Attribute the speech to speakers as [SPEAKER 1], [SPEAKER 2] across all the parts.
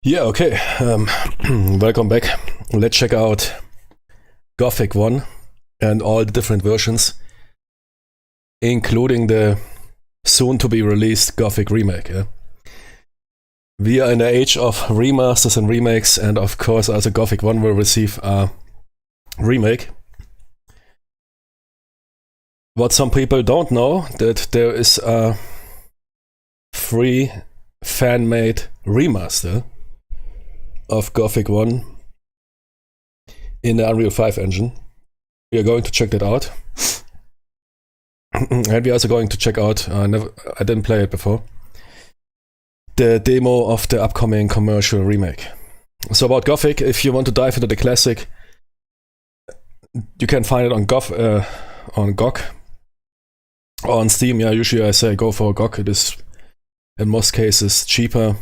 [SPEAKER 1] Yeah, okay. Welcome back. Let's check out Gothic 1 and all the different versions, including the soon-to-be released Gothic Remake. Yeah? We are in the age of remasters and remakes, and of course also Gothic 1 will receive a remake. What some people don't know, that there is a free fan-made remaster of Gothic 1 in the Unreal 5 engine. We are going to check that out. And we're also going to check out, I didn't play it before, the demo of the upcoming commercial remake. So about Gothic, if you want to dive into the classic, you can find it on GOG. Or on Steam. Yeah, usually I say go for GOG. It is in most cases cheaper.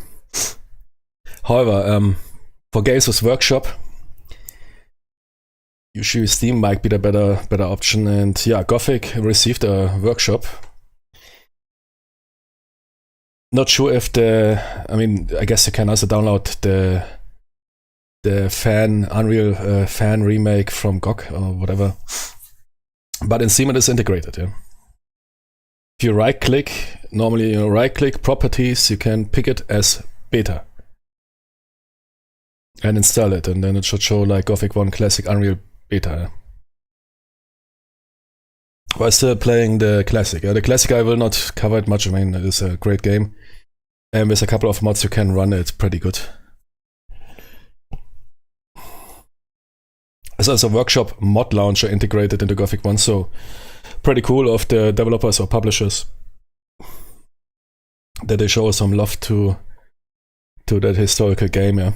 [SPEAKER 1] However, for games with Workshop, usually Steam might be the better option. And yeah, Gothic received a Workshop. Not sure if I guess you can also download the Unreal fan remake from GOG or whatever. But in Steam it is integrated, yeah. If you right-click, normally right-click properties, you can pick it as beta and install it, and then it should show like Gothic 1 Classic Unreal Beta. We're still playing the Classic. The Classic I will not cover it much. I mean, it is a great game, and with a couple of mods you can run it pretty good. There's also a Workshop mod launcher integrated into Gothic 1, so pretty cool of the developers or publishers that they show some love to that historical game, yeah.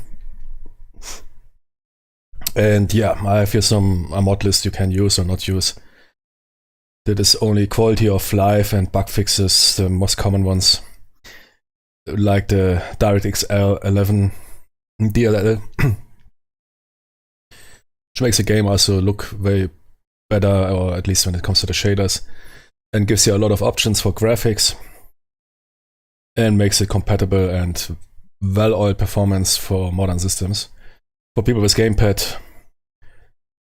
[SPEAKER 1] And yeah, I have here a mod list you can use or not use. That is only quality of life and bug fixes, the most common ones, like the DirectX 11 DLL, which makes the game also look way better, or at least when it comes to the shaders, and gives you a lot of options for graphics and makes it compatible and well-oiled performance for modern systems. For people with gamepad,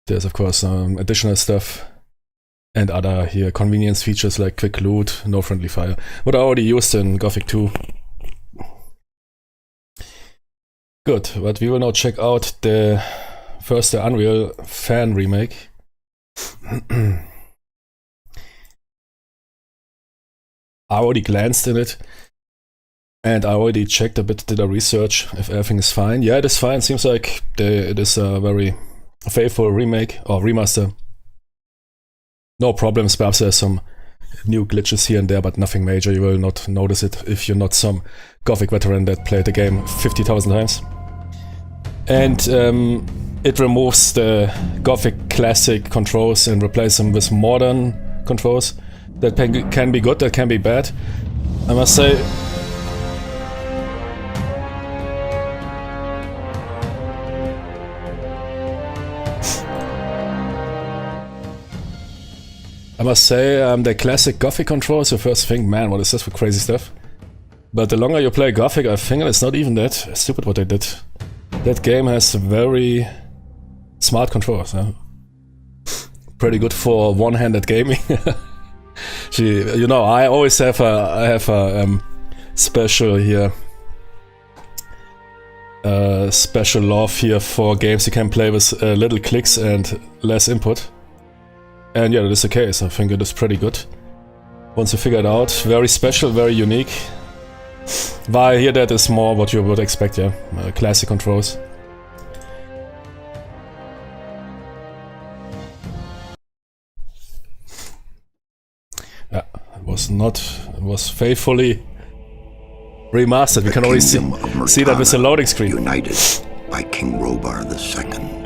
[SPEAKER 1] there's of course additional stuff and other here convenience features like quick loot, no friendly fire, what I already used in Gothic 2. Good, but we will now check out the Unreal fan remake. I already glanced in it, and I already checked a bit, did a research if everything is fine. Yeah, it is fine. Seems like it is a very faithful remake or remaster. No problems. Perhaps there's some new glitches here and there, but nothing major. You will not notice it if you're not some Gothic veteran that played the game 50,000 times. And it removes the Gothic classic controls and replaces them with modern controls. That can be good, that can be bad. I must say, the classic Gothic controls, you first think, man, what is this for crazy stuff? But the longer you play Gothic, I think it's not even that stupid what they did. That game has very smart controls. Huh? Pretty good for one-handed gaming. I always have a special here, special love here for games you can play with little clicks and less input. And yeah, that is the case. I think it is pretty good. Once you figure it out, very special, very unique. While here that is more what you would expect, yeah, classic controls. Yeah, it was faithfully remastered. We can already see that with the loading screen.
[SPEAKER 2] United by King Robar II.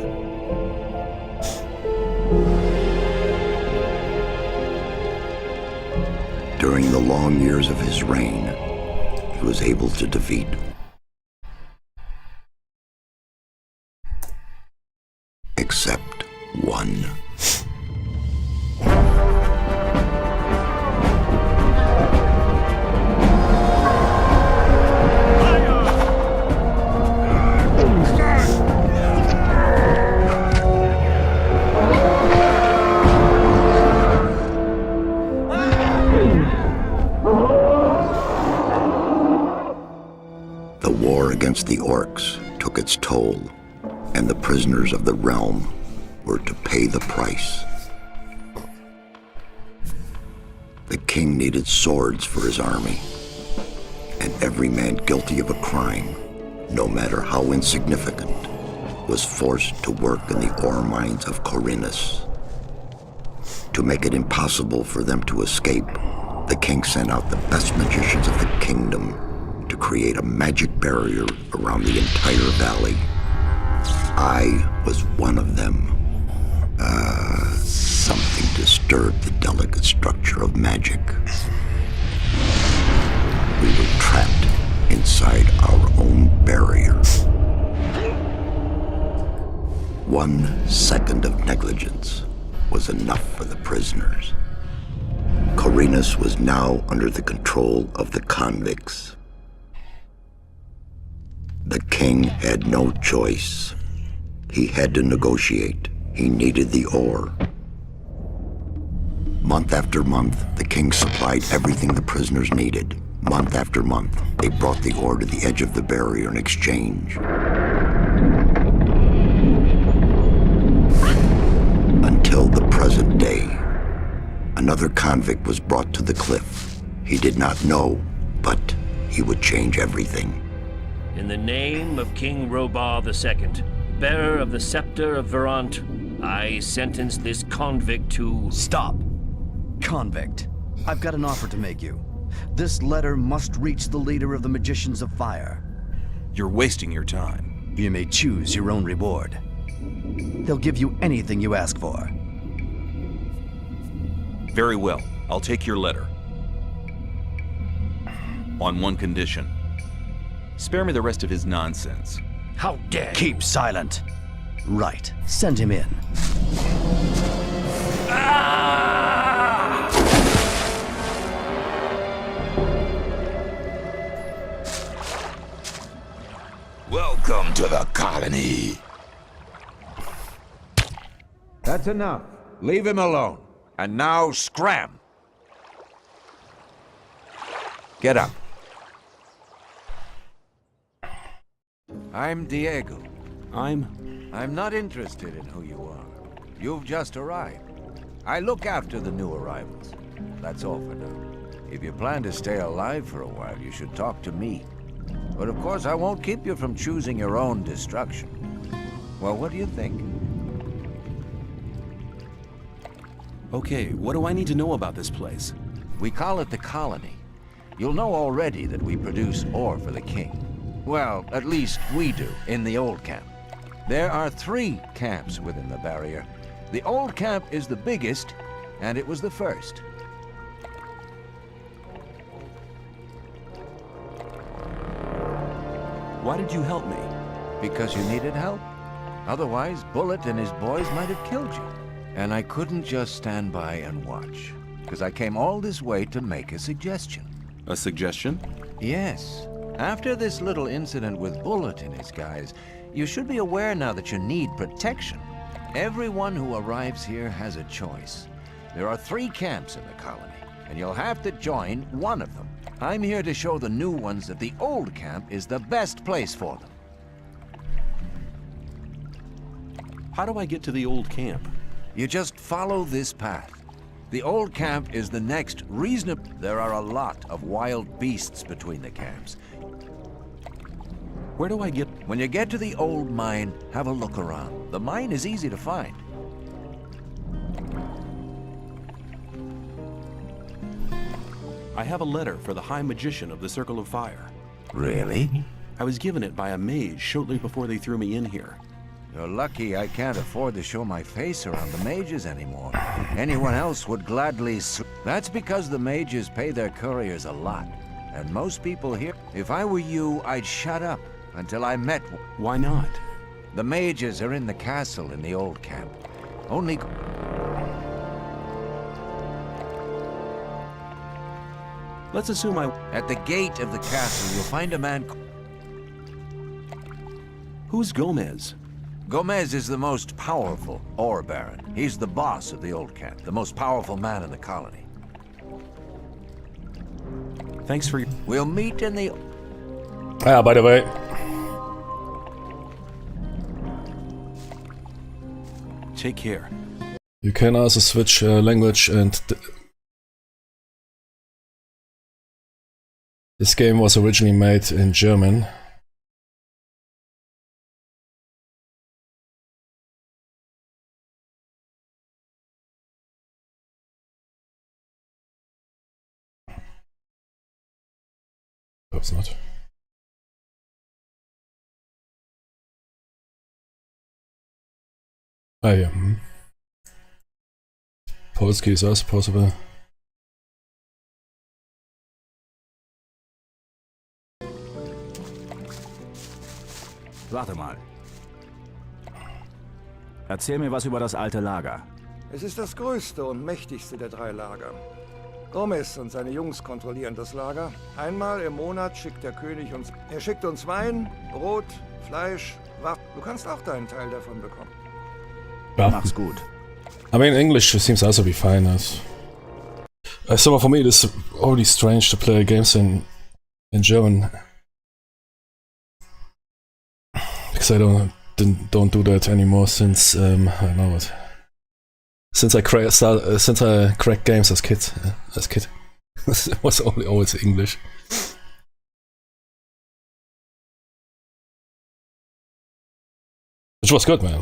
[SPEAKER 2] During the long years of his reign, he was able to defeat except one. against the orcs took its toll, and the prisoners of the realm were to pay the price. The king needed swords for his army, and every man guilty of a crime, no matter how insignificant, was forced to work in the ore mines of Corinus. To make it impossible for them to escape, the king sent out the best magicians of the kingdom to create a magic barrier around the entire valley. I was one of them. Something disturbed the delicate structure of magic. We were trapped inside our own barrier. 1 second of negligence was enough for the prisoners. Corinus was now under the control of the convicts. The king had no choice. He had to negotiate. He needed the ore. Month after month, the king supplied everything the prisoners needed. Month after month, they brought the ore to the edge of the barrier in exchange. Until the present day, another convict was brought to the cliff. He did not know, but he would change everything.
[SPEAKER 3] In the name of King Robar II, bearer of the scepter of Verant, I sentence this convict to...
[SPEAKER 4] Stop! Convict, I've got an offer to make you. This letter must reach the leader of the Magicians of Fire.
[SPEAKER 5] You're wasting your time.
[SPEAKER 4] You may choose your own reward. They'll give you anything you ask for.
[SPEAKER 5] Very well, I'll take your letter. On one condition. Spare me the rest of his nonsense.
[SPEAKER 3] How dare you!
[SPEAKER 4] Keep silent. Right, send him in.
[SPEAKER 6] Welcome to the colony.
[SPEAKER 7] That's enough. Leave him alone. And now scram. Get up. I'm Diego.
[SPEAKER 5] I'm
[SPEAKER 7] not interested in who you are. You've just arrived. I look after the new arrivals. That's all for now. If you plan to stay alive for a while, you should talk to me. But of course, I won't keep you from choosing your own destruction. Well, what do you think?
[SPEAKER 5] Okay, what do I need to know about this place?
[SPEAKER 7] We call it the colony. You'll know already that we produce ore for the king. Well, at least we do, in the old camp. There are 3 camps within the barrier. The old camp is the biggest, and it was the first.
[SPEAKER 5] Why did you help me?
[SPEAKER 7] Because you needed help. Otherwise, Bullet and his boys might have killed you. And I couldn't just stand by and watch, because I came all this way to make a suggestion.
[SPEAKER 5] A suggestion?
[SPEAKER 7] Yes. After this little incident with Bullet and his guys, you should be aware now that you need protection. Everyone who arrives here has a choice. There are 3 camps in the colony, and you'll have to join one of them. I'm here to show the new ones that the old camp is the best place for them.
[SPEAKER 5] How do I get to the old camp?
[SPEAKER 7] You just follow this path. The old camp is the next reasonable... There are a lot of wild beasts between the camps.
[SPEAKER 5] Where do I get...
[SPEAKER 7] When you get to the old mine, have a look around. The mine is easy to find.
[SPEAKER 5] I have a letter for the High Magician of the Circle of Fire.
[SPEAKER 7] Really?
[SPEAKER 5] I was given it by a mage shortly before they threw me in here.
[SPEAKER 7] You're lucky I can't afford to show my face around the mages anymore. Anyone else would gladly... That's because the mages pay their couriers a lot. And most people here... If I were you, I'd shut up until I met...
[SPEAKER 5] Why not?
[SPEAKER 7] The mages are in the castle in the old camp. Only...
[SPEAKER 5] Let's assume I...
[SPEAKER 7] At the gate of the castle, you'll find a man...
[SPEAKER 5] Who's Gomez?
[SPEAKER 7] Gomez is the most powerful ore baron. He's the boss of the old camp, the most powerful man in the colony.
[SPEAKER 5] Thanks for your...
[SPEAKER 7] We'll meet in the...
[SPEAKER 1] Ah, by the way,
[SPEAKER 5] Take care.
[SPEAKER 1] You can also switch language, and this game was originally made in German. Perhaps not. Ah, yeah. Polski is also possible.
[SPEAKER 8] Warte mal. Erzähl mir was über das alte Lager.
[SPEAKER 9] Es ist das größte und mächtigste der 3 Lager. Gomez und seine Jungs kontrollieren das Lager. Einmal im Monat schickt der König uns... Er schickt uns Wein, Brot, Fleisch, Waffen. Du kannst auch deinen Teil davon bekommen.
[SPEAKER 1] Yeah.
[SPEAKER 8] Mach's gut.
[SPEAKER 1] I mean, English seems also to be fine. So for me, it is already strange to play games in German, because I don't do that anymore since I don't know what. Since I cracked games as kid, it was always English. Which was good, man.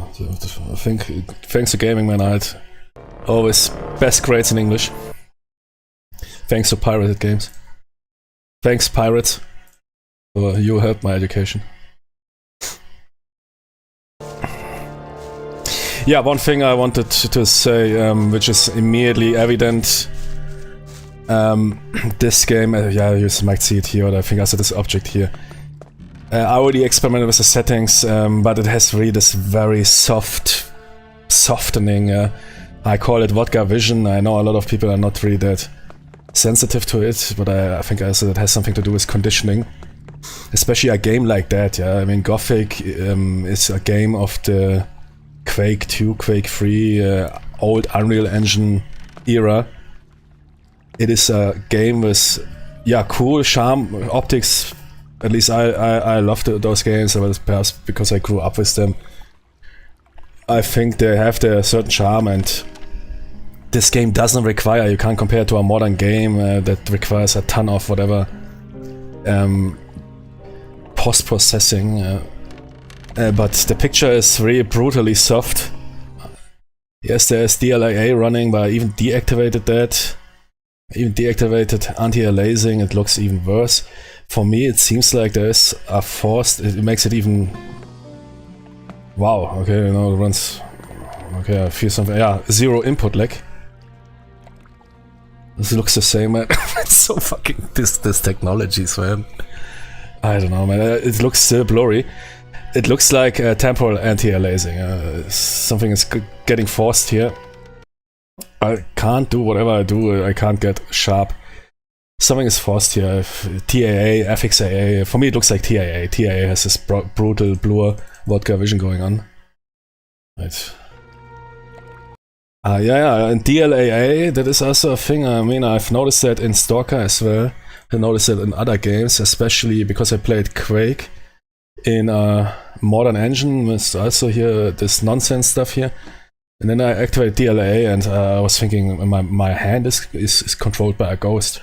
[SPEAKER 1] I think thanks to gaming, man, I had always best grades in English. Thanks to pirated games. Thanks, pirates. You helped my education. Yeah, one thing I wanted to say, which is immediately evident. This game, yeah, you might see it here, or I think I saw this object here. I already experimented with the settings, but it has really this very soft softening. I call it vodka vision. I know a lot of people are not really that sensitive to it, but I think also it has something to do with conditioning. Especially a game like that, yeah. I mean, Gothic is a game of the Quake 2, Quake 3, old Unreal Engine era. It is a game with, yeah, cool charm, optics. At least I loved those games, but perhaps because I grew up with them. I think they have their certain charm, and this game doesn't require, you can't compare it to a modern game that requires a ton of whatever post-processing. But the picture is really brutally soft. Yes, there's DLAA running, but I even deactivated that. I even deactivated anti-aliasing, it looks even worse. For me, it seems like there's a forced, it makes it even... Wow, okay, you know, it runs... Okay, I feel something, yeah, zero input lag. This looks the same, man. It's so fucking... This technologies, man. I don't know, man, it looks still blurry. It looks like temporal anti-aliasing. Something is getting forced here. I can't do whatever I do, I can't get sharp. Something is forced here. TAA, FXAA. For me it looks like TAA. TAA has this brutal blur vodka vision going on. Right. Yeah, and DLAA, that is also a thing. I mean, I've noticed that in Stalker as well. I noticed it in other games, especially because I played Quake in a modern engine with also here this nonsense stuff here. And then I activated DLAA, and I was thinking my hand is controlled by a ghost.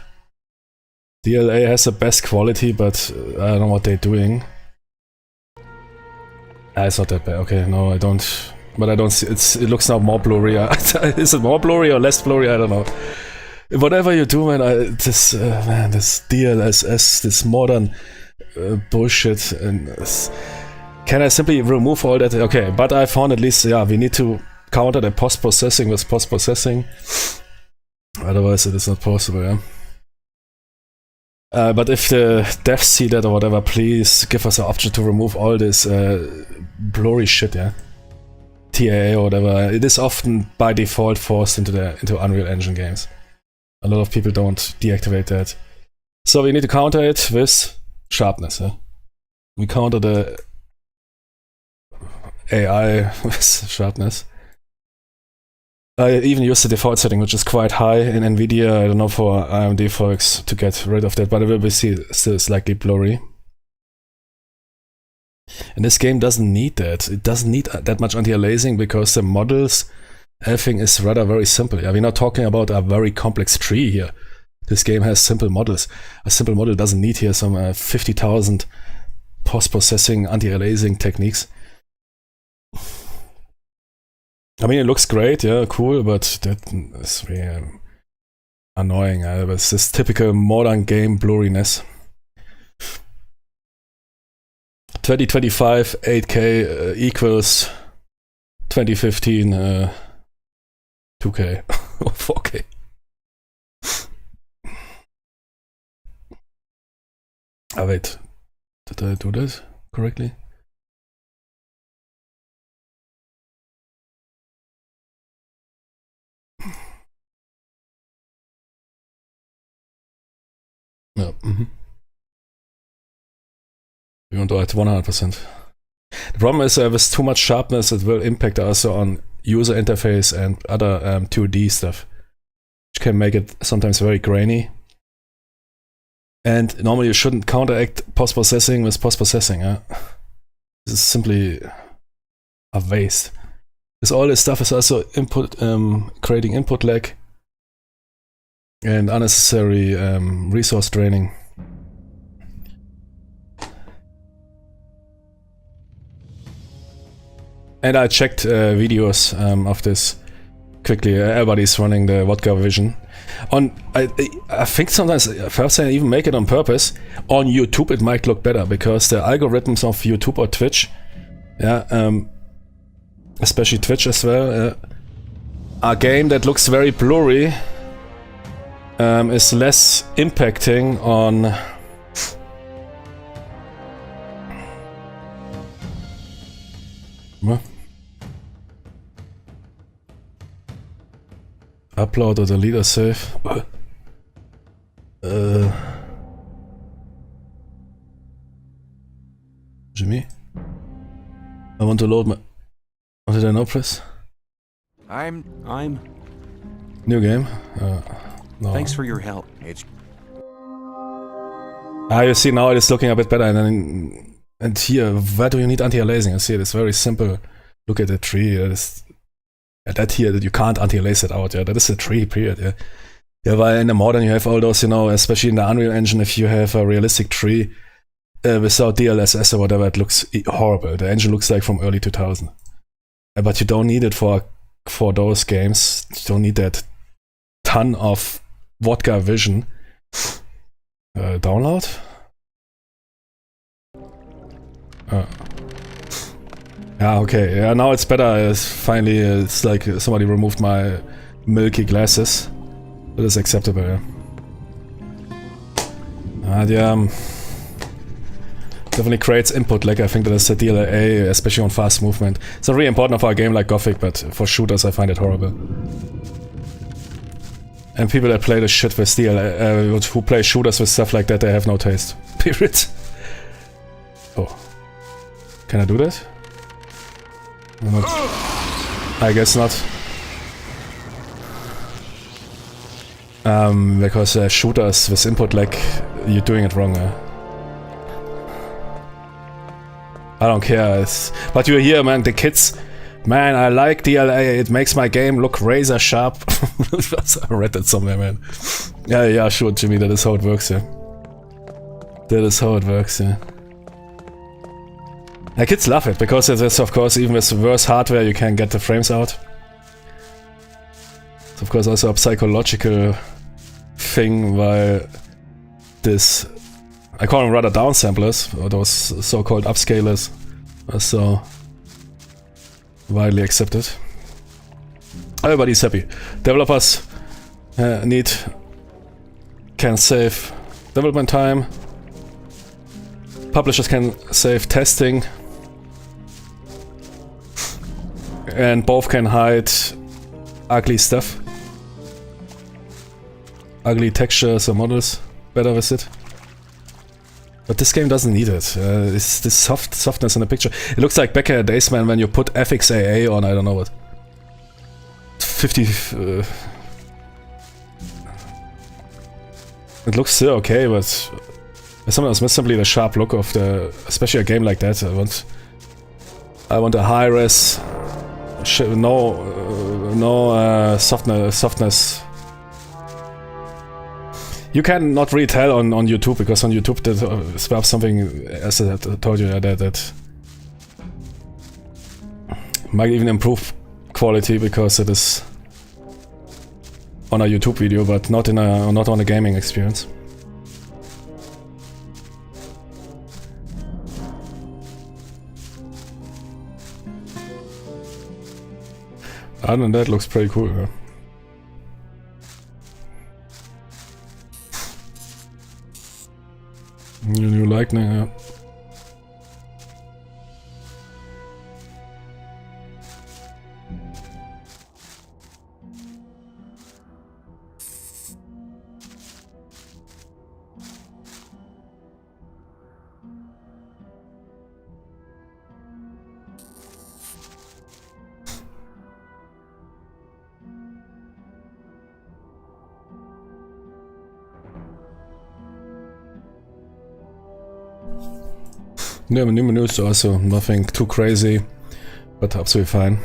[SPEAKER 1] DLA has the best quality, but I don't know what they're doing. It's not that bad. Okay, no, I don't. But I don't see. It looks now more blurry. Is it more blurry or less blurry? I don't know. Whatever you do, man, this DLSS, this modern bullshit, and can I simply remove all that? Okay, but I found at least, yeah, we need to counter the post-processing with post-processing. Otherwise, it is not possible. Yeah. But if the devs see that or whatever, please give us an option to remove all this blurry shit, yeah. TAA or whatever. It is often by default forced into Unreal Engine games. A lot of people don't deactivate that. So we need to counter it with sharpness, yeah. We counter the AI with sharpness. I even use the default setting, which is quite high in NVIDIA. I don't know for AMD folks to get rid of that, but it will be still slightly blurry. And this game doesn't need that. It doesn't need that much anti-aliasing because the models, everything is rather very simple. Yeah, we're not talking about a very complex tree here. This game has simple models. A simple model doesn't need here some 50,000 post-processing anti-aliasing techniques. I mean, it looks great, yeah, cool, but that is really annoying. It's this typical modern game blurriness. 2025 8K equals 2015 2K or 4K. Oh wait, did I do this correctly? No. We want to at 100%. The problem is with too much sharpness, it will impact also on user interface and other 2D stuff, which can make it sometimes very grainy. And normally you shouldn't counteract post-processing with post-processing. This is simply a waste. Because all this stuff is also input, creating input lag and unnecessary resource draining. And I checked videos of this quickly. Everybody's running the vodka vision. I think sometimes, perhaps I even make it on purpose. On YouTube it might look better because the algorithms of YouTube or Twitch, especially Twitch as well, a game that looks very blurry is less impacting on upload or delete or save. Jimmy? I want to load my... What did I now press?
[SPEAKER 5] I'm...
[SPEAKER 1] New game? No.
[SPEAKER 5] Thanks for your help.
[SPEAKER 1] You see now it is looking a bit better, and here, why do you need anti-aliasing? You see, it's very simple. Look at the tree. That here, that you can't anti-aliase it out. Yeah, that is a tree. Period. Yeah. Yeah, while in the modern you have all those, especially in the Unreal Engine, if you have a realistic tree without DLSS or whatever, it looks horrible. The engine looks like from early 2000. But you don't need it for those games. You don't need that ton of vodka vision. Download? Yeah, okay. Yeah, now it's better. Finally, it's like somebody removed my milky glasses. That is acceptable, yeah. Definitely creates input lag. I think that is the DLA, especially on fast movement. It's not really important for a game like Gothic, but for shooters I find it horrible. And people that play the shit with DLA, who play shooters with stuff like that, they have no taste. Period. Oh. Can I do that? I guess not. Because shooters with input lag, you're doing it wrong. I don't care. But you're here, man. The kids, man. I like DLA. It makes my game look razor sharp. I read that somewhere, man. Yeah, sure, Jimmy. That is how it works. Yeah. That is how it works. Yeah. The kids love it because it is, of course, even with worse hardware, you can get the frames out. It's, of course, also a psychological thing, while this, I call them rather downsamplers, or those so-called upscalers, are so widely accepted. Everybody's happy. Developers can save development time. Publishers can save testing. And both can hide ugly stuff. Ugly textures or models. Better with it. But this game doesn't need it. It's this softness in the picture. It looks like back in the days, man, when you put FXAA on, I don't know what. 50... it looks still okay, but Sometimes simply the sharp look of the, especially a game like that. I want a high res, no softness. You can not really tell on YouTube, because on YouTube there's perhaps something, as I told you, that might even improve quality because it is on a YouTube video, but not on a gaming experience. Other than that, looks pretty cool. Yeah. New lightning, yeah. Yeah, new menus also nothing too crazy, but absolutely fine.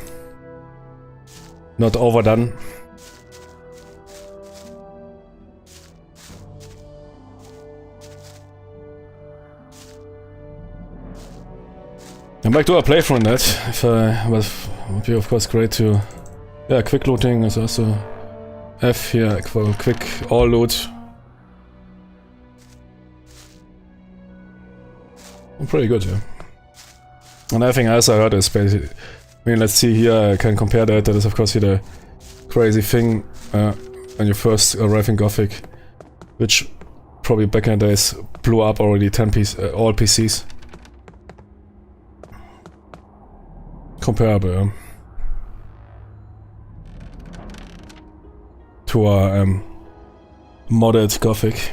[SPEAKER 1] Not overdone. I might do a playthrough on that. Would be of course great to. Yeah, quick looting is also F here for quick all loot. Pretty good, yeah. And everything else I heard is basically... I mean, let's see here, I can compare that. That is of course here the crazy thing when you first arrive in Gothic, which probably back in the days blew up already all PCs. Comparable, yeah. To a modded Gothic.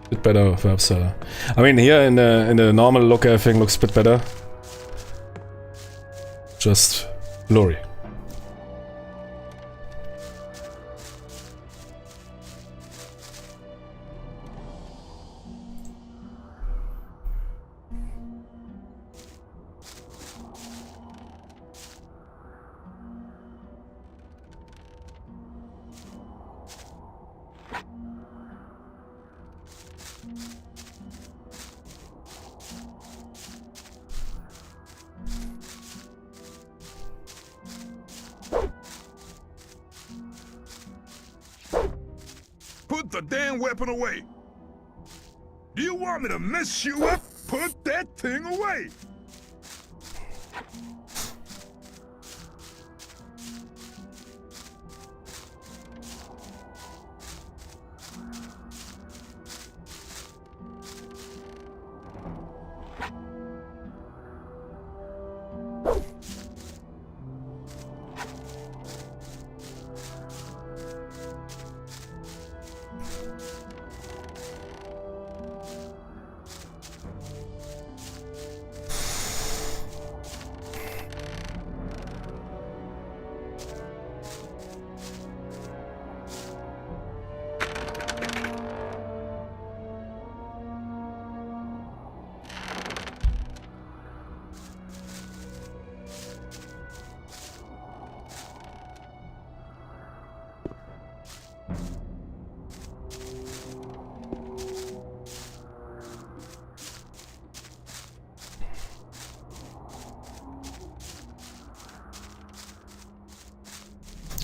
[SPEAKER 1] Bit better, perhaps. I mean, here in the normal look, everything looks a bit better. Just blurry.
[SPEAKER 6] Put the damn weapon away! Do you want me to mess you up? Put that thing away!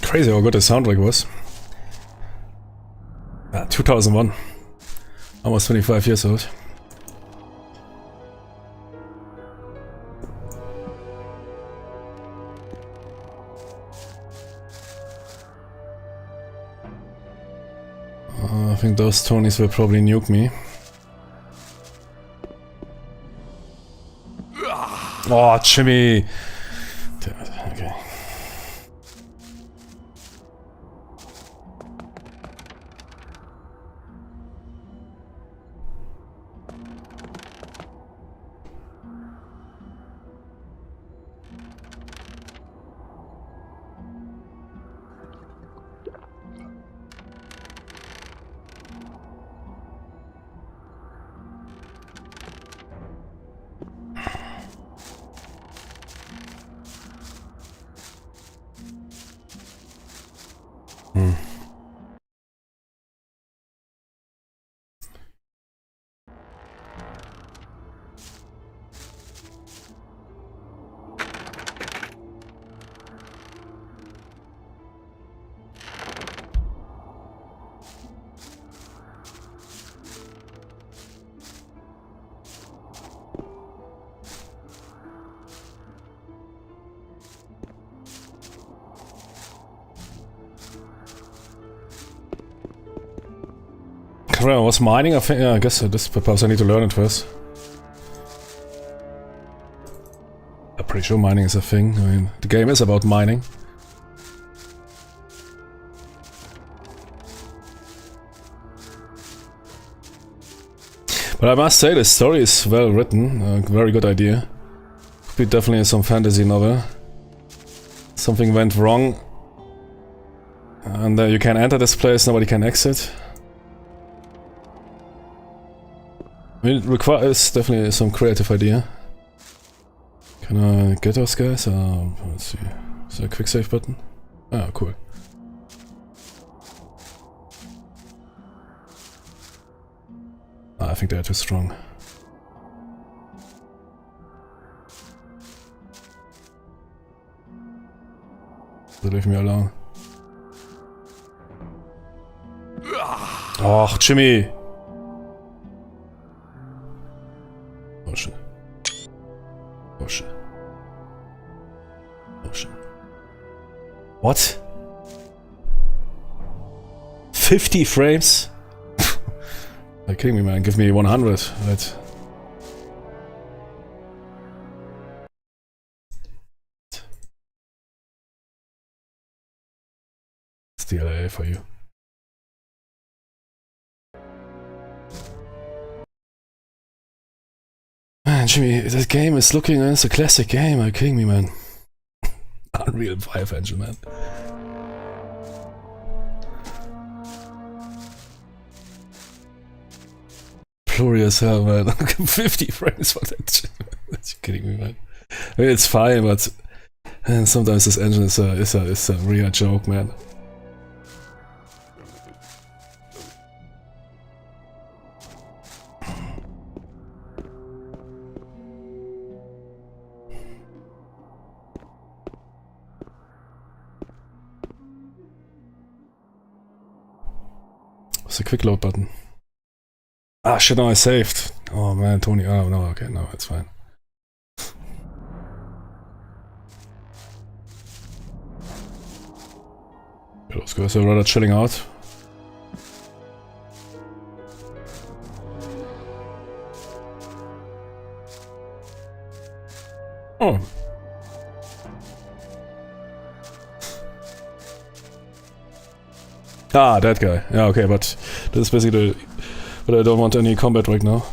[SPEAKER 6] Crazy how good the soundtrack was. 2001. Almost 25 years old. I think those Tonys will probably nuke me. Oh, Jimmy! Damn it. Okay.
[SPEAKER 1] don't know, was mining a thing? Yeah, I guess this perhaps I need to learn it first. I'm pretty sure mining is a thing. I mean, the game is about mining. But I must say, the story is well written, a very good idea. Could be definitely some fantasy novel. Something went wrong, and you can enter this place, nobody can exit. I mean, it requires definitely some creative idea. Can I get those guys? Let's see. Is there a quick save button? Ah, cool. I think they're too strong. So leave me alone. Oh, Jimmy! Oh shit. Oh shit. Oh shit. What? 50 frames? Are you kidding me, man? Give me 100, right? It's DLA for you. Man, Jimmy, this game is looking as a classic game. Are you kidding me, man? Unreal 5 engine, man. Blurry as hell, man. 50 frames for that shit. Are you kidding me, man? I mean, it's fine, but man, sometimes this engine is a real joke, man. What's the quick load button? Ah shit, no, I saved. Oh man, Tony. Oh no, okay, no, it's fine. Yeah, those guys are rather chilling out. Oh. Ah, that guy. Yeah, okay, but this is basically the... But I don't want any combat right now.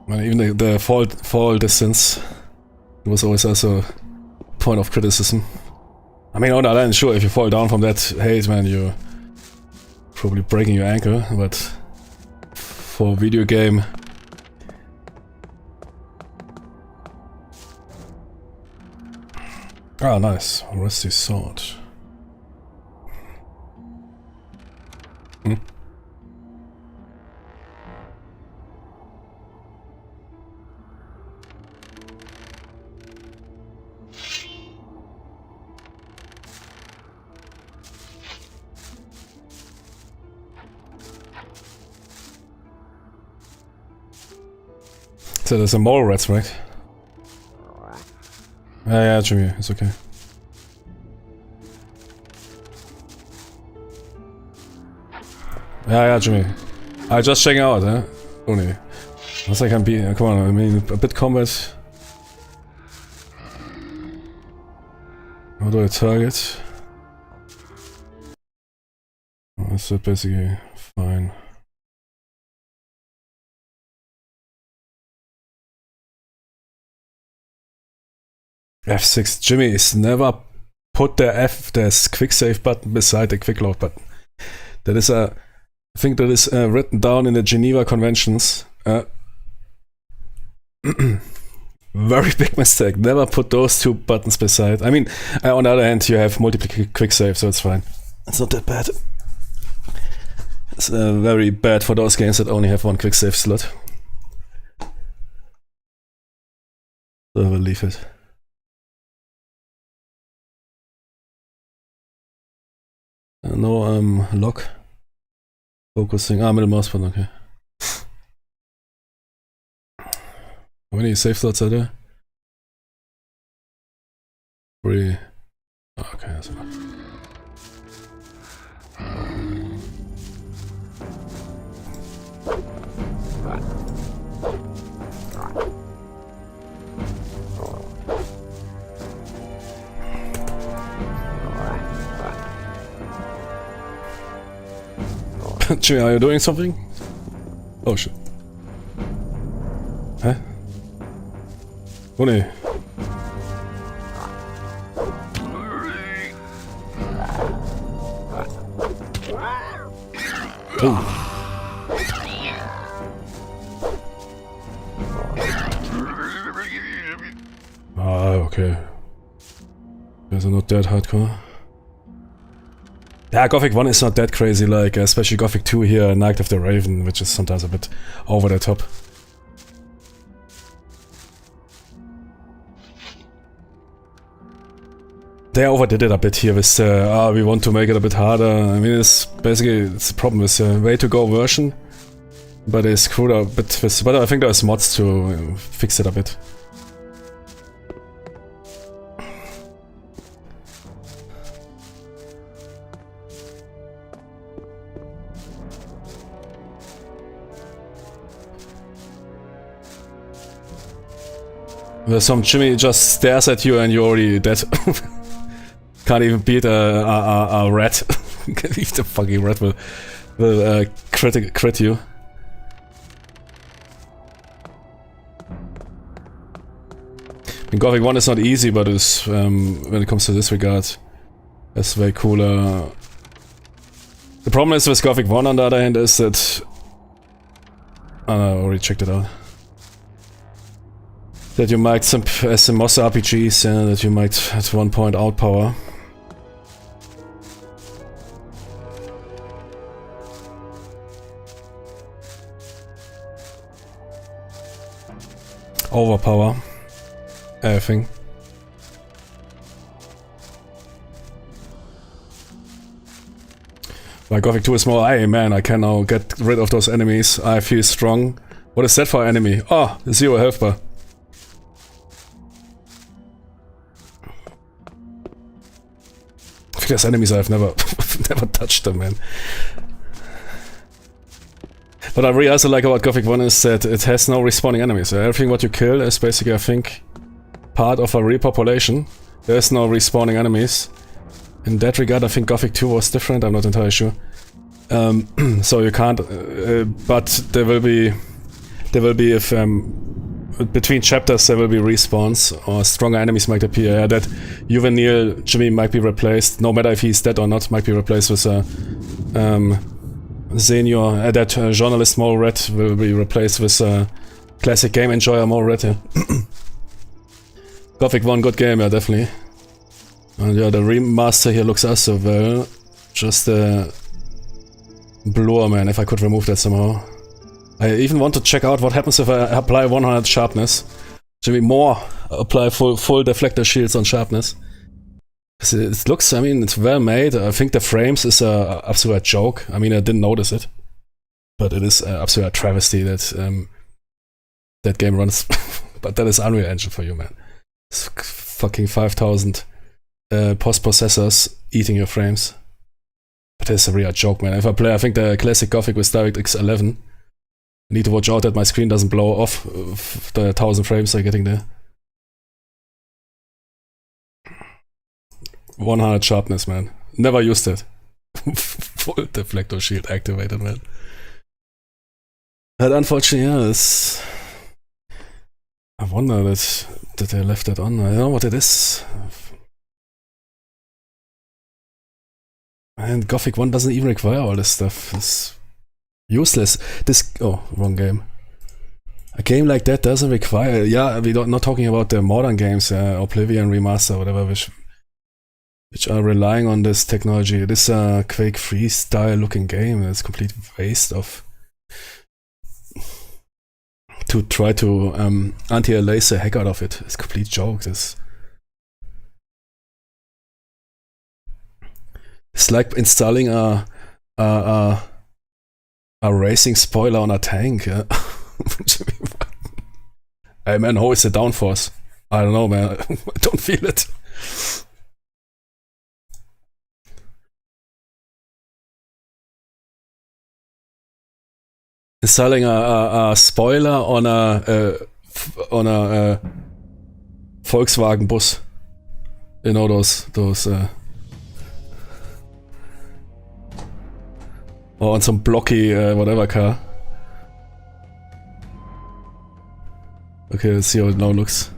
[SPEAKER 1] Man, even the fall distance was always also a point of criticism. I mean, on the other hand, sure, if you fall down from that height, man, you're probably breaking your ankle, but for a video game... Ah, nice. Rusty sword. Hmm. So there's a mole rats, right? Yeah, Jimmy, it's okay. Yeah, Jimmy. I just checking out, huh? Only. Unless I can be. Come on, I mean, a bit combat. How do I target? That's basically fine. F6. Jimmy is never put the quick save button beside the quick load button. That is I think that is written down in the Geneva Conventions. Very big mistake. Never put those two buttons beside. I mean, on the other hand, you have multiple quick save, so it's fine. It's not that bad. It's very bad for those games that only have one quick save slot. So I will leave it. No, lock. Focusing. Middle mouse button, okay. How many save slots are there? Free. Okay, also. Jimmy, are you doing something? Oh shit. Hä? Oh ne. Oh. Ah, okay. Those are not that hardcore. Yeah, Gothic 1 is not that crazy, like, especially Gothic 2 here, Night of the Raven, which is sometimes a bit over the top. They overdid it a bit here with, we want to make it a bit harder. I mean, it's basically, it's a problem with the way to go version, but they screwed up a bit with, but I think there's mods to fix it a bit. Where some Jimmy just stares at you and you're already dead. Can't even beat a rat. If the fucking rat will crit you. In Gothic 1 is not easy, but it's, when it comes to this regard, it's way cooler. The problem is with Gothic 1 on the other hand is that... Oh no, I already checked it out. That you might, some, as in most RPGs, that you might at one point outpower. Overpower everything. Like Gothic 2 is more, hey man, I can now get rid of those enemies, I feel strong. What is that for enemy? Oh, 0 health bar. There's enemies I've never never touched them, man. What I really also like about Gothic 1 is that it has no respawning enemies. Everything what you kill is basically, I think, part of a repopulation. There's no respawning enemies. In that regard, I think Gothic 2 was different, I'm not entirely sure. So you can't... but there will be if... between chapters there will be respawns, or stronger enemies might appear. That juvenile Jimmy might be replaced, no matter if he's dead or not, might be replaced with a... senior, that journalist Mo Red will be replaced with a classic game enjoyer Mo Red, yeah. Gothic 1, good game, yeah, definitely. And yeah, the remaster here looks also well. Just a blur, man, if I could remove that somehow. I even want to check out what happens if I apply 100 sharpness. Should be more, apply full deflector shields on sharpness. It looks, I mean, it's well made. I think the frames is a absolute joke. I mean, I didn't notice it, but it is absolute travesty that that game runs. But that is Unreal Engine for you, man. It's fucking 5,000 post-processors eating your frames. But it's a real joke, man. If I play, I think the classic Gothic with DirectX 11, I need to watch out that my screen doesn't blow off the 1,000 frames I'm getting there. 100 sharpness, man. Never used it. Full deflector shield activated, man. But unfortunately, yeah, it's... I wonder that they left it on. I don't know what it is. And Gothic 1 doesn't even require all this stuff. It's useless. This... Oh, wrong game. A game like that doesn't require... Yeah, we're not talking about the modern games, Oblivion, Remaster, whatever, which are relying on this technology. This Quake 3 style looking game. It's a complete waste of... to try to anti-lace the heck out of it. It's a complete joke. It's like installing a racing spoiler on a tank. Yeah? Hey man, how is the downforce? I don't know, man. I don't feel it. Selling a spoiler on a Volkswagen bus. You know those or on some blocky whatever car. Okay, let's see how it now looks.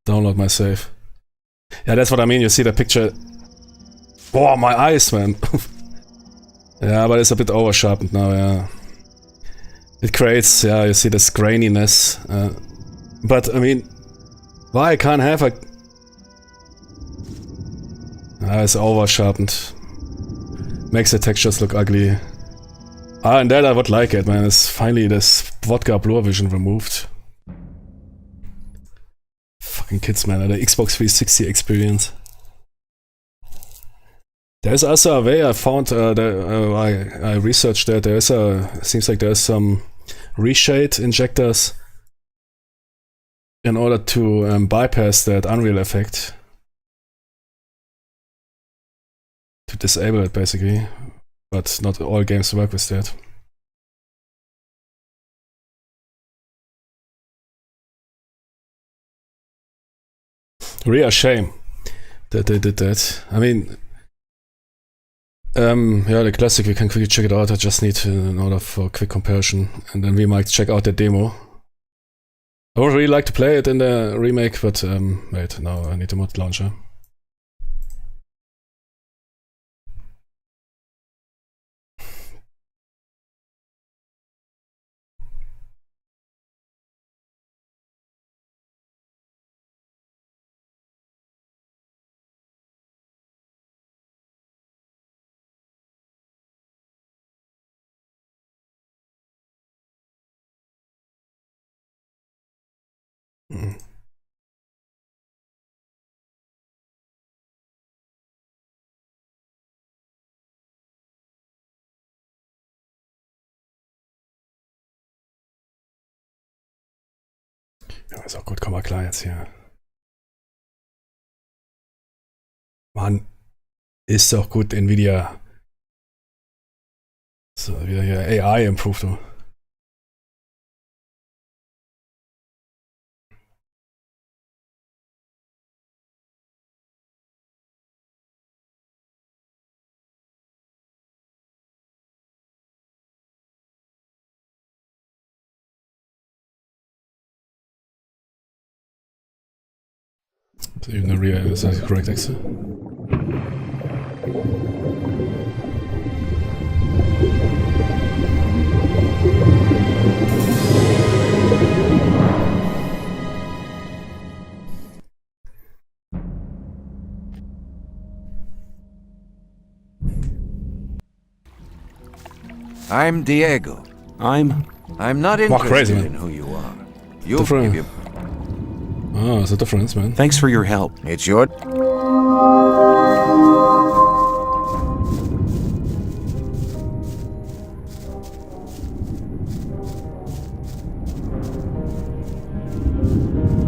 [SPEAKER 1] Download my save. Yeah, that's what I mean. You see the picture. Oh, my eyes, man. Yeah, but it's a bit over sharpened now. Yeah, it creates. Yeah, you see this graininess. But I mean, why I can't have a? It's over sharpened. Makes the textures look ugly. And that I would like it, man. It's finally this vodka blur vision removed. Fucking kids, man. The Xbox 360 experience. There's also a way I found, I researched that there's seems like there's some reshade injectors in order to bypass that Unreal effect. To disable it, basically. But not all games work with that. Really a shame that they did that. I mean, yeah, the classic, we can quickly check it out. I just need to, in order for a quick comparison, and then we might check out the demo. I would really like to play it in the remake, but wait, no, I need the mod launcher. Ja, ist auch gut, komm mal klar jetzt hier. Mann, ist doch gut, Nvidia. So, wieder hier AI improved, du. So even the rear is that correct, Axel?
[SPEAKER 7] I'm Diego. I'm not interested
[SPEAKER 1] crazy,
[SPEAKER 7] in who you are. You'll
[SPEAKER 1] Different.
[SPEAKER 7] give you...
[SPEAKER 1] Oh, it's a difference, man.
[SPEAKER 5] Thanks for your help.
[SPEAKER 7] It's your...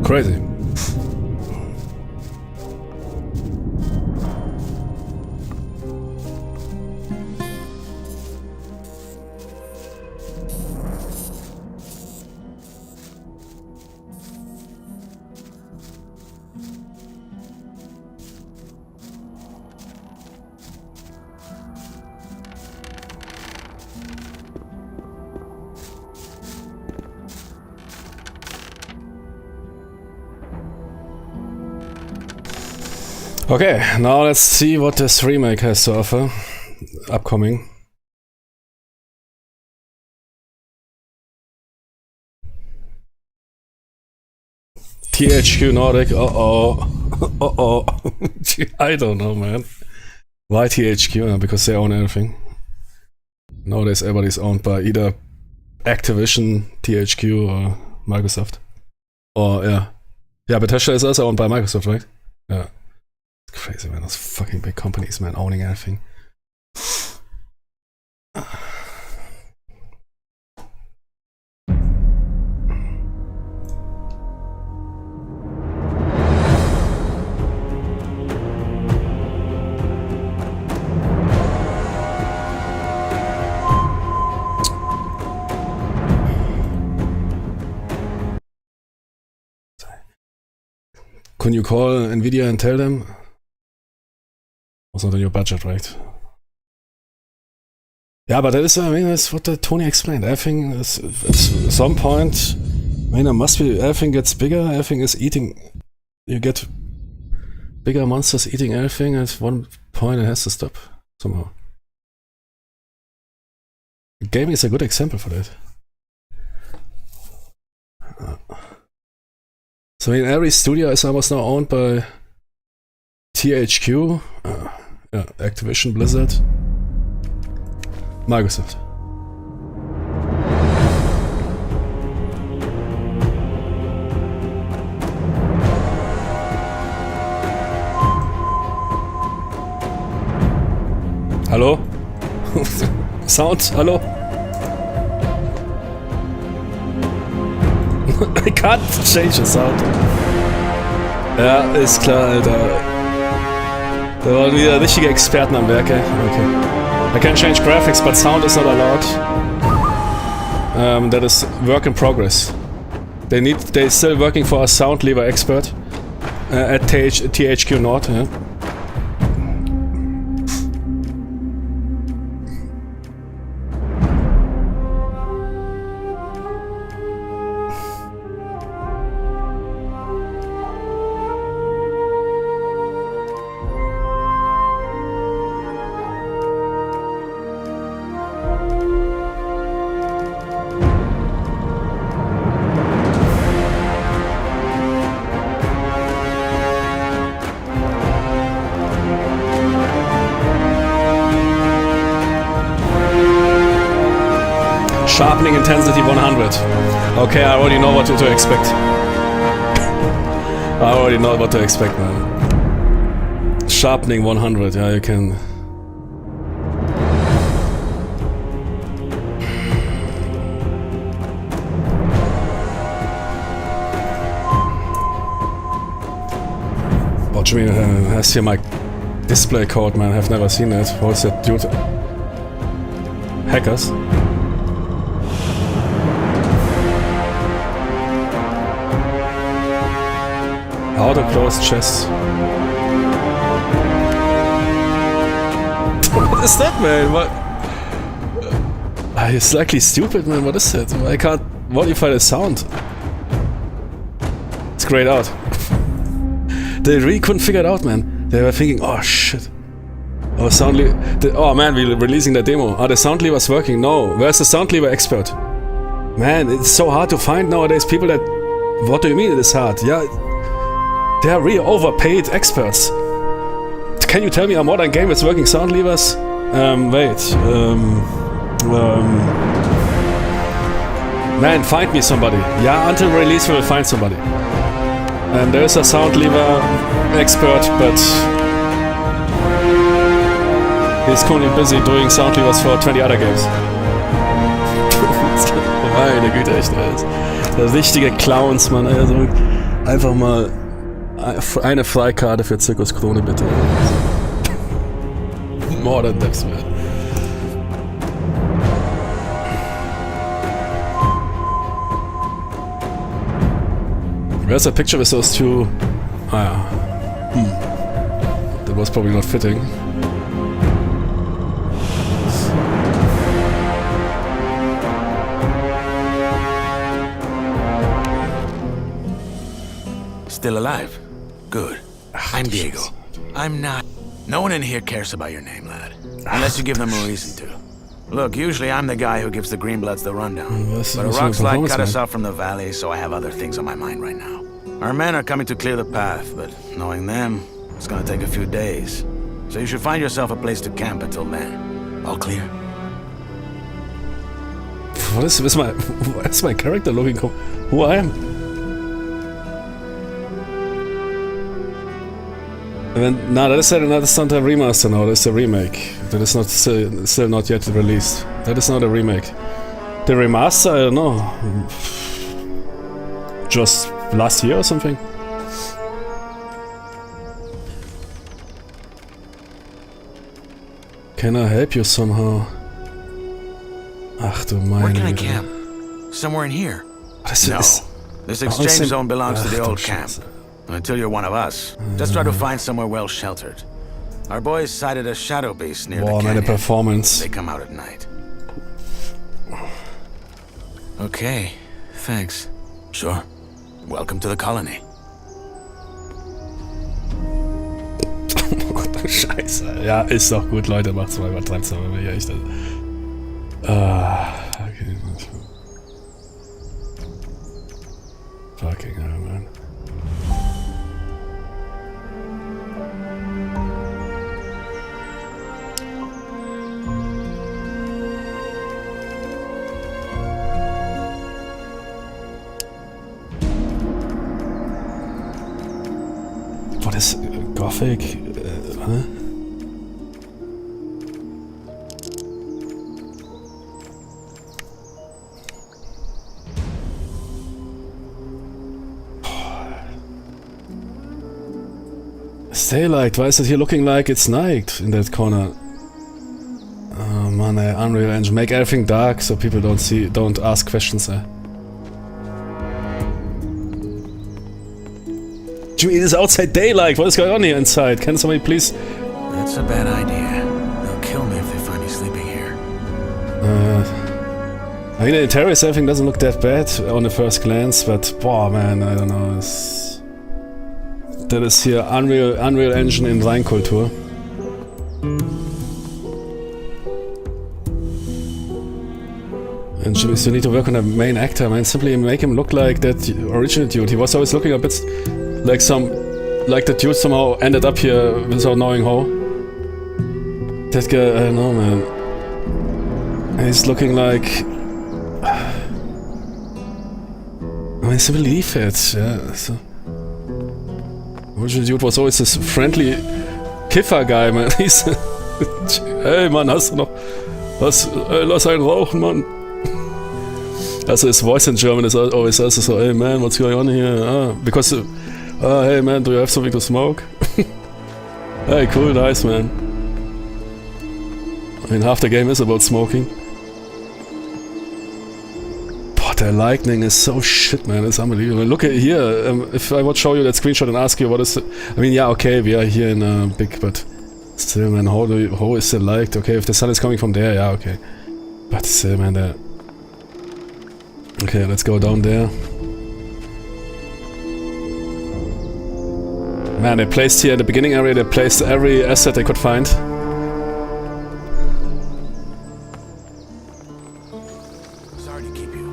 [SPEAKER 1] Crazy. Okay, now let's see what this remake has to offer. Upcoming. THQ Nordic, I don't know, man. Why THQ? Because they own everything. Nowadays everybody's owned by either Activision, THQ, or Microsoft. Or, yeah. Yeah, Bethesda is also owned by Microsoft, right? Yeah. Crazy, man. Those fucking big companies, man, owning everything. can you call Nvidia and tell them? Was not in your budget, right? Yeah, but that is, I mean, that's what Tony explained. Everything is, at some point, I mean, there must be, everything gets bigger, everything is eating, you get bigger monsters eating everything, at one point it has to stop, somehow. Gaming is a good example for that. So, I mean, every studio is almost now owned by THQ, Activision, Blizzard, Microsoft. Hallo? Sound? Hallo? I can't change the sound. Ja, ist klar, Alter. Da waren wieder richtige Experten am Werk, ey. Okay. I can change graphics, but sound is not allowed. That is work in progress. They're still working for a sound lever expert at THQ North, yeah. Sharpening intensity 100. Okay, I already know what to expect. I already know what to expect, man. Sharpening 100, yeah, you can... Watch me, has here my display code, man. I've never seen that. What is that, dude? Hackers? How to close chest. What is that, man? What? It's slightly stupid, man. What is that? I can't modify the sound. It's grayed out. They really couldn't figure it out, man. They were thinking, oh shit. Oh, sound lever. Oh man, we're releasing the demo. Oh, the sound lever's working. No, where's the sound lever expert? Man, it's so hard to find nowadays people that. What do you mean it is hard? Yeah. They are really overpaid experts. Can you tell me a modern game with working sound levers? Man, find me somebody. Yeah, until release we will find somebody. And there is a sound lever expert, but he's currently busy doing sound levers for 20 other games. Meine Güte, echt. Das richtige Clowns, Mann. Also einfach mal eine Freikarte für Zirkus Krone, bitte. More than this, man. Where's a picture with those two? Ah, yeah. That was probably not fitting.
[SPEAKER 10] Still alive? Good. I'm Diego. I'm not. No one in here cares about your name, lad. Unless you give them a reason to. Look, usually I'm the guy who gives the Greenbloods the rundown. But a rock slide cut us off from the valley, so I have other things on my mind right now. Our men are coming to clear the path, but knowing them, it's gonna take a few days. So you should find yourself a place to camp until then. All clear?
[SPEAKER 1] What is my character looking? Who I am? No, that is not a remaster now, that's a remake. That is not still not yet released. That is not a remake. The remaster, I don't know. Just last year or something? Can I help you somehow? Ach du meine
[SPEAKER 10] Where can I
[SPEAKER 1] Güte.
[SPEAKER 10] camp? Somewhere in here?
[SPEAKER 1] Das
[SPEAKER 10] No.
[SPEAKER 1] ist
[SPEAKER 10] This exchange zone belongs to the old
[SPEAKER 1] du
[SPEAKER 10] camp.
[SPEAKER 1] Scheiße.
[SPEAKER 10] Until you're one of us. Just try to find somewhere well sheltered. Our boys sighted a shadow beast near the
[SPEAKER 1] Boah, meine
[SPEAKER 10] canyon.
[SPEAKER 1] Performance.
[SPEAKER 10] They come out at night. Okay, thanks. Sure. Welcome to the colony.
[SPEAKER 1] Scheiße. Ja, ist doch gut, Leute. Macht's mal übertreibt's mal, wenn ihr echt... Okay. Fucking hell, man. What is Gothic? Huh? It's daylight. Why is it here looking like it's night in that corner? Oh man, Unreal Engine. Make everything dark so people don't ask questions. Jimmy, it is outside daylight. What is going on here inside? Can somebody please?
[SPEAKER 10] That's a bad idea. They'll kill me if they find you sleeping here.
[SPEAKER 1] I mean, the interior everything doesn't look that bad on the first glance, but boah, man, I don't know. That is here Unreal Engine in Reinkultur. And Jimmy, you need to work on the main actor, man. Simply make him look like that original dude. He was always looking a bit like the dude somehow ended up here without knowing how. That guy, I don't know, man. He's looking like... I mean, simply leave it, yeah. So. Original dude was always this friendly Kiffer guy, man. He's... Hey, Mann, hast du noch... lass einen rauchen, Mann. Also his voice in German is always also so, hey man, what's going on here? Because... hey man, do you have something to smoke? Hey, cool, nice man. I mean, half the game is about smoking. But the lightning is so shit, man. It's unbelievable. Look at here. If I would show you that screenshot and ask you what is the... I mean, yeah, okay, we are here in a big, but still, man, how is it light? Okay, if the sun is coming from there, yeah, okay. But still, man, there... Okay, let's go down there. Man, they placed here in the beginning area, they placed every asset they could find.
[SPEAKER 10] Sorry to keep you.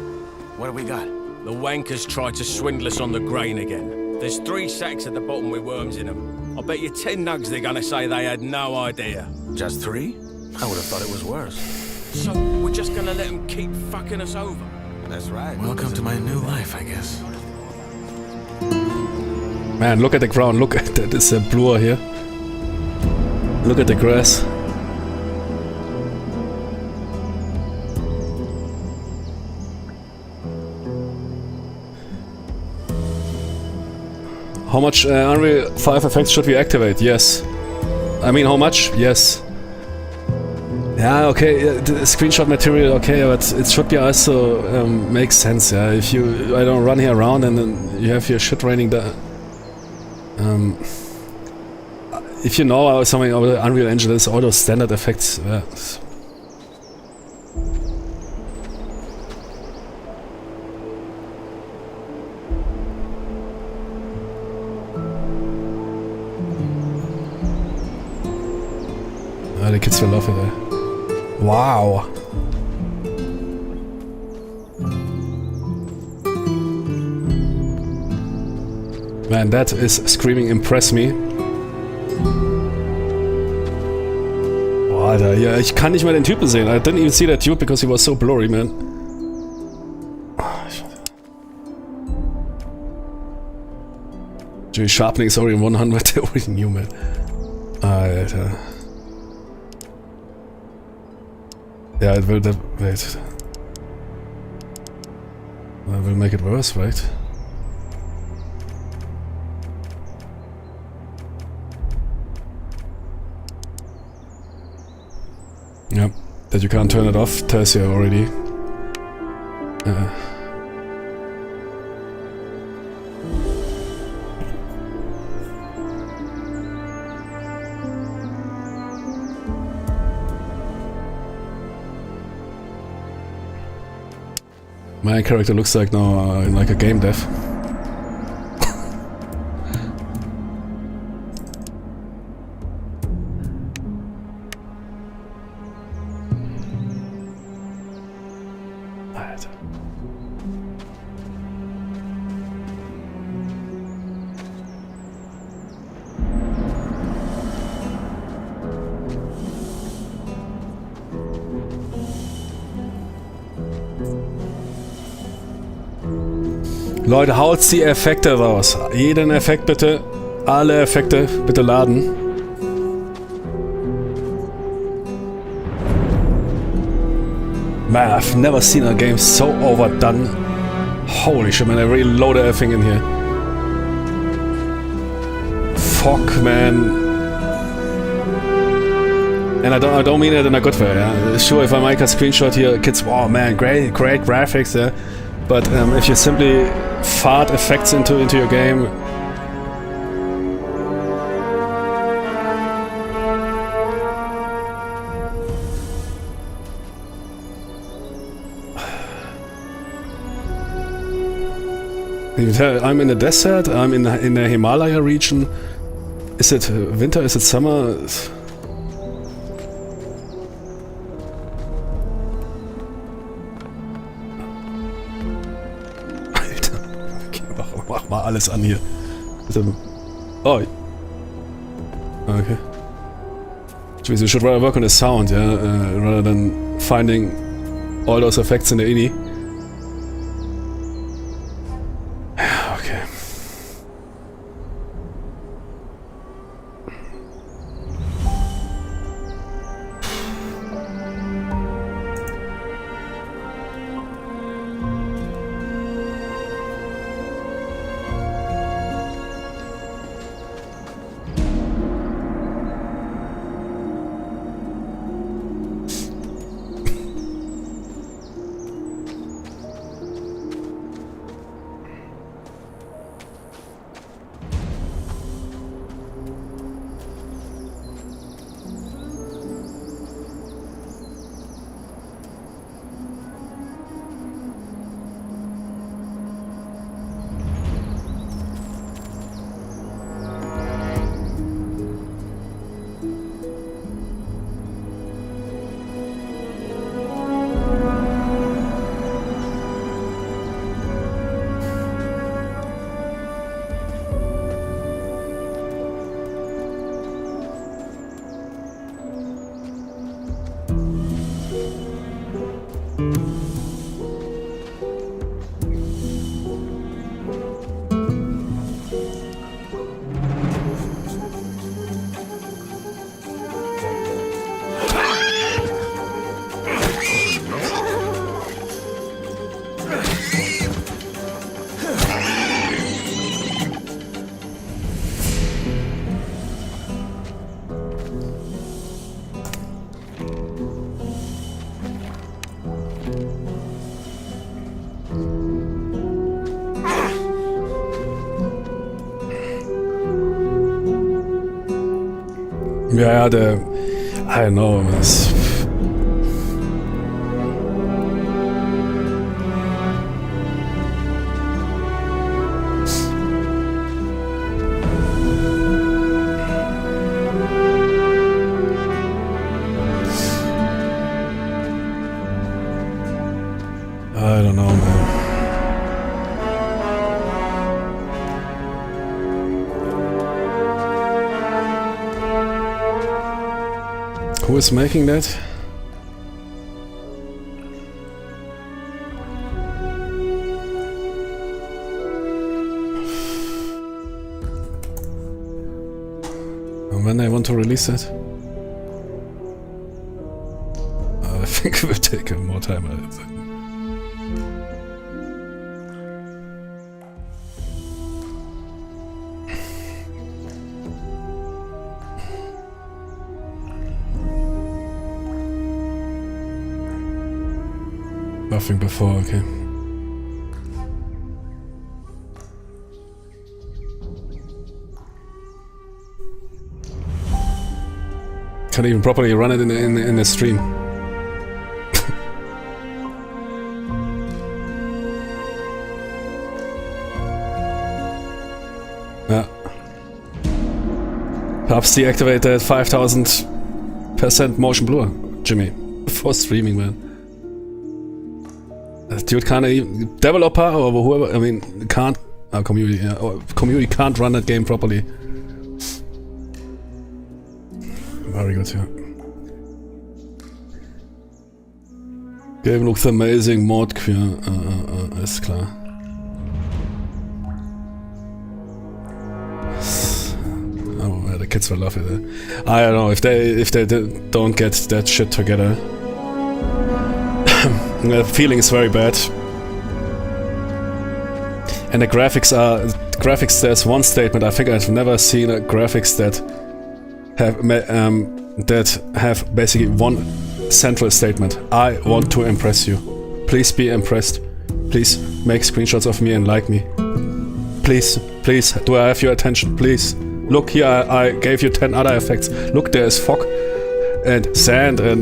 [SPEAKER 10] What have we got?
[SPEAKER 11] The wankers tried to swindle us on the grain again. There's 3 sacks at the bottom with worms in them. I bet you 10 nugs they're gonna say they had no idea.
[SPEAKER 10] Just 3? I would have thought it was worse.
[SPEAKER 11] So, we're just gonna let them keep fucking us over?
[SPEAKER 10] That's right. Welcome to my new life, I guess.
[SPEAKER 1] Man, look at the ground, look at that, it's a blur here. Look at the grass. How much Unreal 5 effects should we activate? Yes. I mean, how much? Yes. Yeah, okay, the screenshot material, okay, but it should be also makes sense, yeah. If I don't run here around and then you have your shit raining down. If you know something about the Unreal Engine, there's all those standard effects. Yeah. The kids will love it. Wow. Man, that is screaming impress me. Boah, Alter, ja, ich kann nicht mal den Typen sehen. I didn't even see that dude because he was so blurry, man. Jimmy sharpening is already 100, they already knew, man. Alter. Yeah, it will... wait. That will make it worse, right? Yep, that you can't turn it off tells you already. My character looks like now like a game dev. Alter. Leute, haut die Effekte raus. Jeden Effekt bitte. Alle Effekte bitte laden. Man, I've never seen a game so overdone. Holy shit, man, I really loaded everything in here. Fuck, man. And I don't mean it in a good way, yeah. Sure, if I make a screenshot here, kids, oh man, great graphics, yeah. But if you simply fart effects into your game, I'm in the desert, I'm in the Himalaya region. Is it winter, is it summer? Alter, okay, mach mal alles an hier. Oh. Okay. You should rather work on the sound, yeah, rather than finding all those effects in the INI. Okay. Ja, der... I don't know, was... I don't know, man. Who is making that? And when they want to release it? I think it will take more time. Nothing before, okay. Can't even properly run it in the stream. Perhaps deactivate that 5000% motion blur, Jimmy, before streaming, man. Dude can't even, developer or whoever, I mean, can't, community, yeah, or community can't run that game properly. Very good, yeah. Game looks amazing, mod queer, ist klar. Oh, yeah, the kids will love it. I don't know if they don't get that shit together. The feeling is very bad. And the graphics, there's one statement, I think I've never seen a graphics that have basically one central statement. I want to impress you. Please be impressed. Please make screenshots of me and like me. Please, please, do I have your attention? Please. Look here, I gave you 10 other effects. Look, there is fog and sand and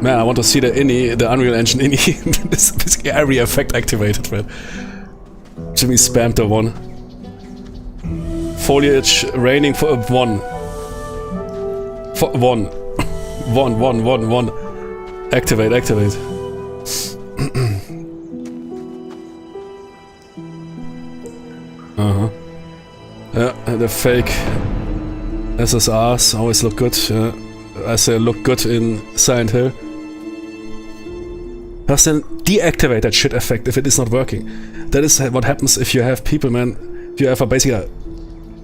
[SPEAKER 1] man, I want to see the Unreal Engine INI. This is basically every effect activated, man. Jimmy spammed the one. Foliage raining for one. For one. One. Activate. Yeah, the fake SSRs always look good. I say look good in Silent Hill. Just then deactivate that shit effect if it is not working. That is what happens if you have people, man. If you have basically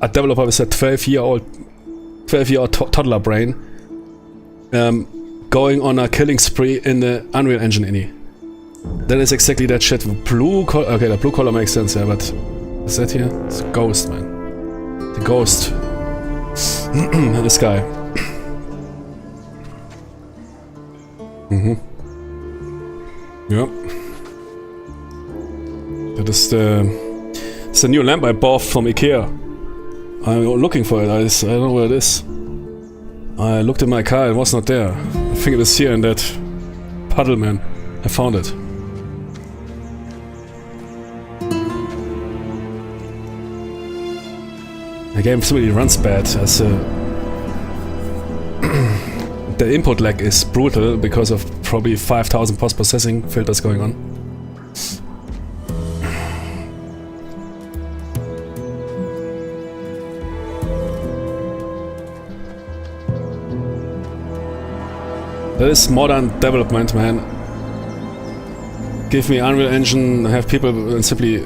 [SPEAKER 1] a developer with a 12-year-old toddler brain going on a killing spree in the Unreal Engine INI. That is exactly that shit. Okay, the blue color makes sense, yeah, but is that here? It's a ghost, man. The ghost. This guy. Yep. That is the new lamp I bought from IKEA. I'm looking for it. I don't know where it is. I looked in my car, it was not there. I think it is here in that puddle, man. I found it. The game really runs bad as the input lag is brutal because of probably 5000 post-processing filters going on. That is modern development, man. Give me Unreal Engine, have people simply...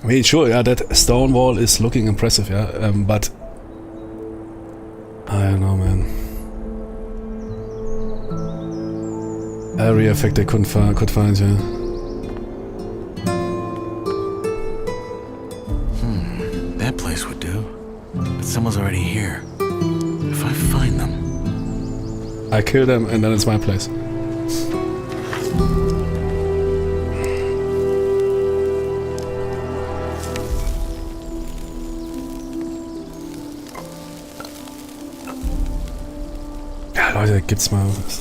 [SPEAKER 1] I mean, sure, yeah, that stone wall is looking impressive, yeah, but... I don't know, man. Every effect they could find, yeah.
[SPEAKER 10] That place would do. But someone's already here. If I find them...
[SPEAKER 1] I kill them and then it's my place. Ja, Leute, gibt's mal was.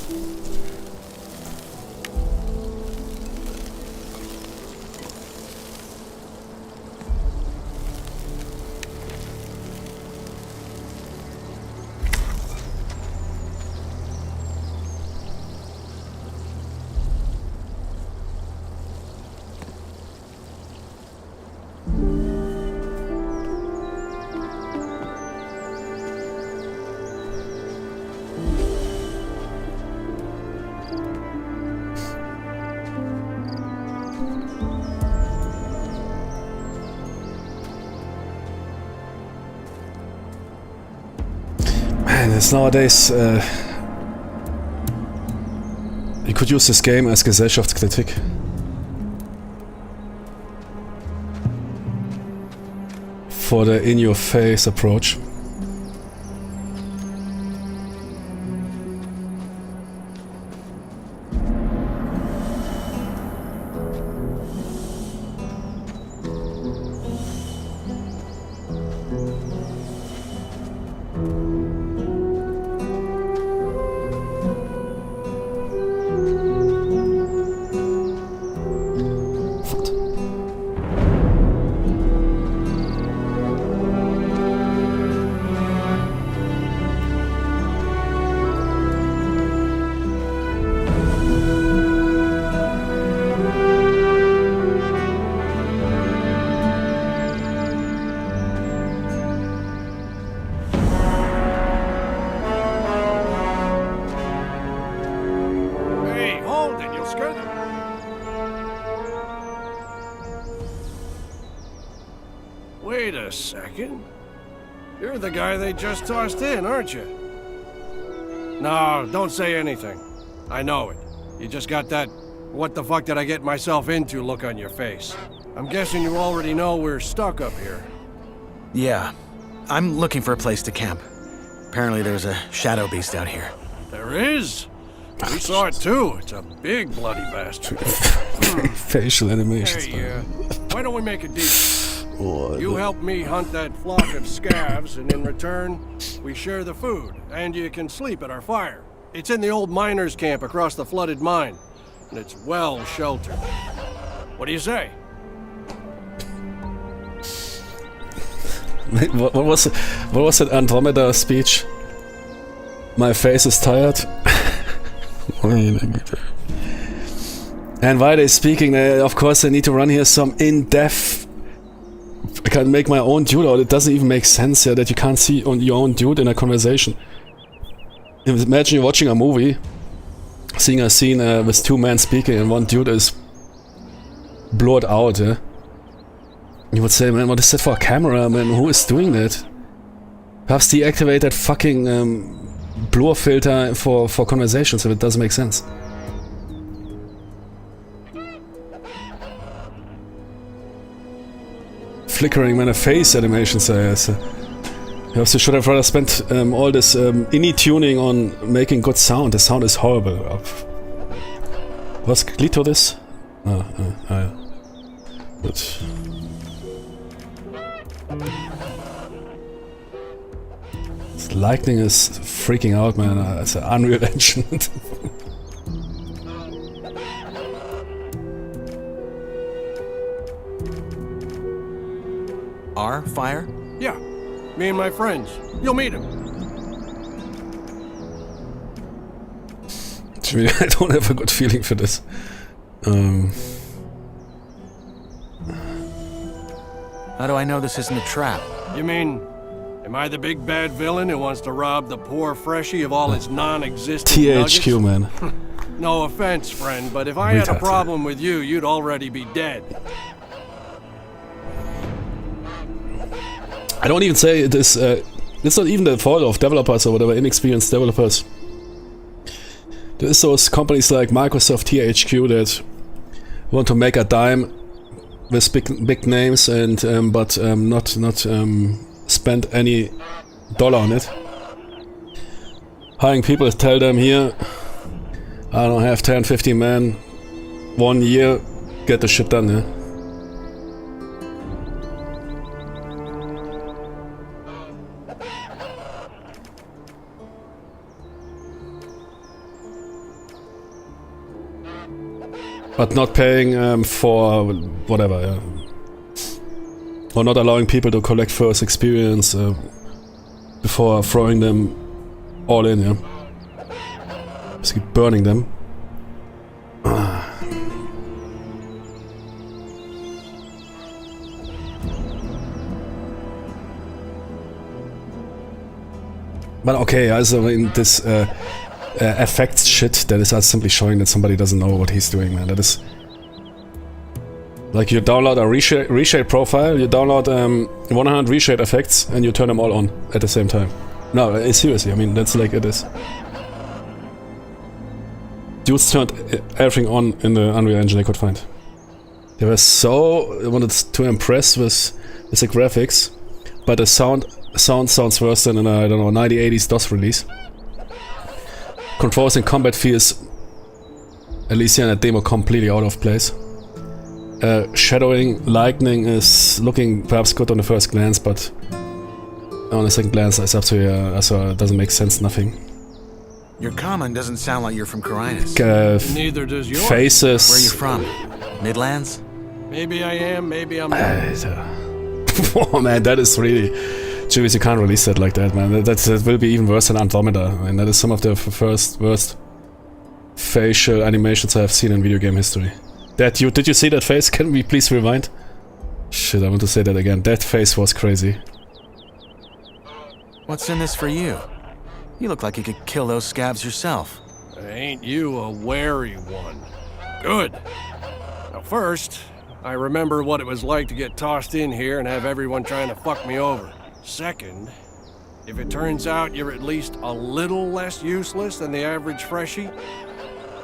[SPEAKER 1] Nowadays, you could use this game as Gesellschaftskritik. For the in-your-face approach.
[SPEAKER 12] second. You're the guy they just tossed in, aren't you? No, don't say anything. I know it. You just got that what the fuck did I get myself into look on your face. I'm guessing you already know we're stuck up here.
[SPEAKER 10] Yeah. I'm looking for a place to camp. Apparently there's a shadow beast out here.
[SPEAKER 12] There is? We saw it too. It's a big bloody bastard.
[SPEAKER 1] Facial animations.
[SPEAKER 12] Hey, why don't we make a deal? You help me hunt that flock of scavs, and in return, we share the food, and you can sleep at our fire. It's in the old miners' camp across the flooded mine, and it's well sheltered. What do you say?
[SPEAKER 1] What was that Andromeda speech? My face is tired. And while they're speaking, of course, they need to run here some in-depth. I can't make my own dude out. It doesn't even make sense that you can't see your own dude in a conversation. Imagine you're watching a movie, seeing a scene with two men speaking, and one dude is blurred out. You would say, man, what is that for a camera, man? Who is doing that? Perhaps deactivate that fucking blur filter for conversations if it doesn't make sense. Flickering man, a face animations. You should have rather spent all this ini tuning on making good sound. The sound is horrible. Was lead to this? Yeah. Good. This lightning is freaking out, man. It's an Unreal Engine.
[SPEAKER 10] Our fire?
[SPEAKER 12] Yeah, me and my friends. You'll meet him.
[SPEAKER 1] I don't have a good feeling for this.
[SPEAKER 10] How do I know this isn't a trap?
[SPEAKER 12] You mean, am I the big bad villain who wants to rob the poor freshie of all its non-existent
[SPEAKER 1] THQ, man.
[SPEAKER 12] No offense, friend, but if I had a problem with you, you'd already be dead.
[SPEAKER 1] I don't even say it is, it's not even the fault of developers or whatever, inexperienced developers. There's those companies like Microsoft, THQ that want to make a dime with big names and but not spend any dollar on it. Hiring people, tell them here, I don't have 10, 15 men, 1 year, get the shit done, yeah. But not paying for whatever, yeah. Or not allowing people to collect first experience before throwing them all in, yeah. Just keep burning them. But okay, also in this effects shit, that is simply showing that somebody doesn't know what he's doing, man. That is like you download a reshade profile, you download 100 reshade effects, and you turn them all on at the same time. No, seriously, I mean that's like it is. Dudes turned everything on in the Unreal Engine they could find. They were so wanted to impress with the graphics, but the sound sounds worse than in a, I don't know, 1980s DOS release. Controls and combat feels, at least here in a demo, completely out of place. Shadowing, lightning is looking perhaps good on the first glance, but on the second glance it's up to you, so it doesn't make sense, nothing.
[SPEAKER 10] Your comment doesn't sound like you're from Carinus.
[SPEAKER 12] Neither does yours.
[SPEAKER 1] Faces.
[SPEAKER 10] Where are you from? Midlands?
[SPEAKER 12] Maybe I am, maybe I'm not.
[SPEAKER 1] Oh man, that is really... Jeez, you can't release that like that, man. That will be even worse than Andromeda. I mean, that is some of the worst facial animations I have seen in video game history. Did you see that face? Can we please rewind? Shit, I want to say that again. That face was crazy.
[SPEAKER 10] What's in this for you? You look like you could kill those scabs yourself.
[SPEAKER 12] Ain't you a wary one? Good. Now first, I remember what it was like to get tossed in here and have everyone trying to fuck me over. Second, if it turns out you're at least a little less useless than the average freshie,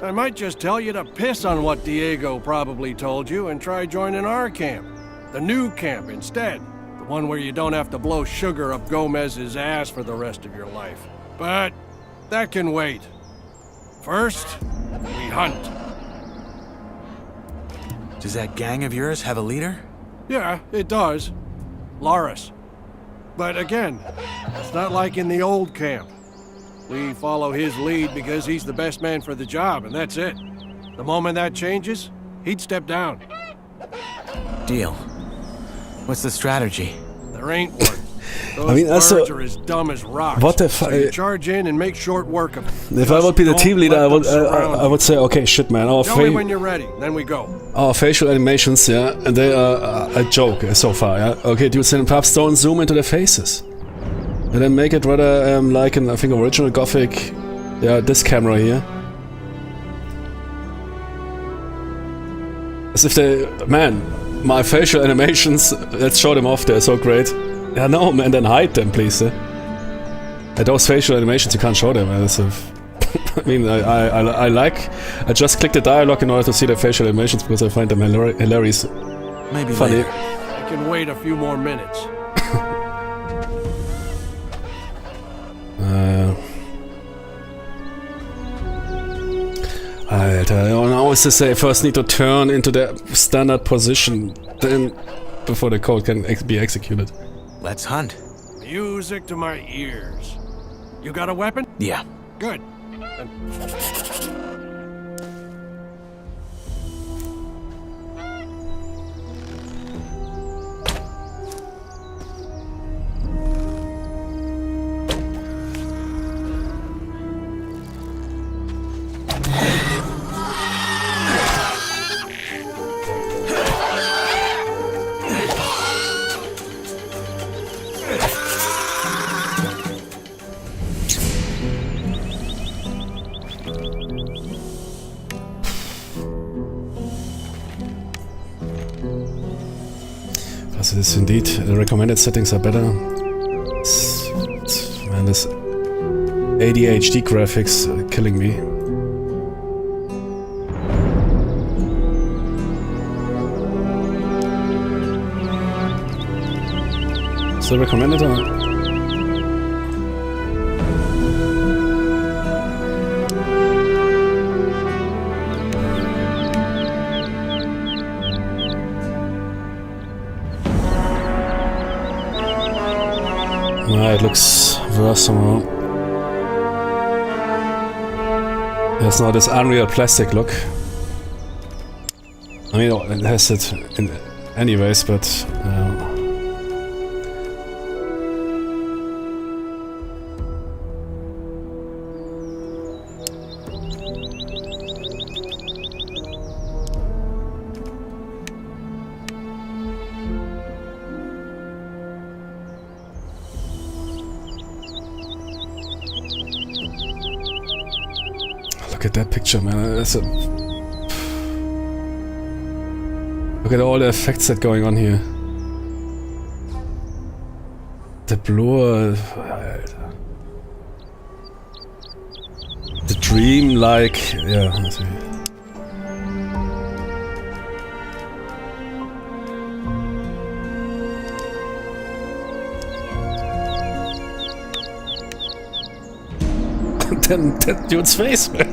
[SPEAKER 12] I might just tell you to piss on what Diego probably told you and try joining our camp. The new camp instead. The one where you don't have to blow sugar up Gomez's ass for the rest of your life. But that can wait. First, we hunt.
[SPEAKER 10] Does that gang of yours have a leader?
[SPEAKER 12] Yeah, it does. Loris. But again, it's not like in the old camp. We follow his lead because he's the best man for the job, and that's it. The moment that changes, he'd step down.
[SPEAKER 10] Deal. What's the strategy?
[SPEAKER 12] There ain't one. Those
[SPEAKER 1] I mean,
[SPEAKER 12] birds
[SPEAKER 1] also,
[SPEAKER 12] are as dumb as rocks.
[SPEAKER 1] what the
[SPEAKER 12] so you charge in and make short work of them.
[SPEAKER 1] If I would be the team leader, I would say, okay, shit, man.
[SPEAKER 12] Tell me when you're ready, then we go.
[SPEAKER 1] Our facial animations, yeah, and they are a joke so far, yeah. Okay, dudes, and perhaps don't zoom into their faces, and then make it rather like an, I think, original Gothic. Yeah, this camera here. As if they, man, my facial animations. Let's show them off. They're so great. Yeah, no, man, then hide them, please. Those facial animations, you can't show them. I mean, I like. I just click the dialogue in order to see the facial animations because I find them hilarious.
[SPEAKER 10] Maybe
[SPEAKER 1] funny.
[SPEAKER 10] later.
[SPEAKER 12] I can wait a few more minutes.
[SPEAKER 1] Alter, I always say first need to turn into the standard position, then before the code can be executed.
[SPEAKER 10] Let's hunt.
[SPEAKER 12] Music to my ears. You got a weapon?
[SPEAKER 10] Yeah.
[SPEAKER 12] Good.
[SPEAKER 1] As it is indeed, the recommended settings are better. Man, this ADHD graphics are killing me. Still recommended or not? Nah, it looks worse somehow. There's not this unreal plastic look. I mean, it has it in anyways, but look at that picture, man. That's a... Look at all the effects that are going on here. The blur... The dream-like... Yeah, I see. That dude's face, man.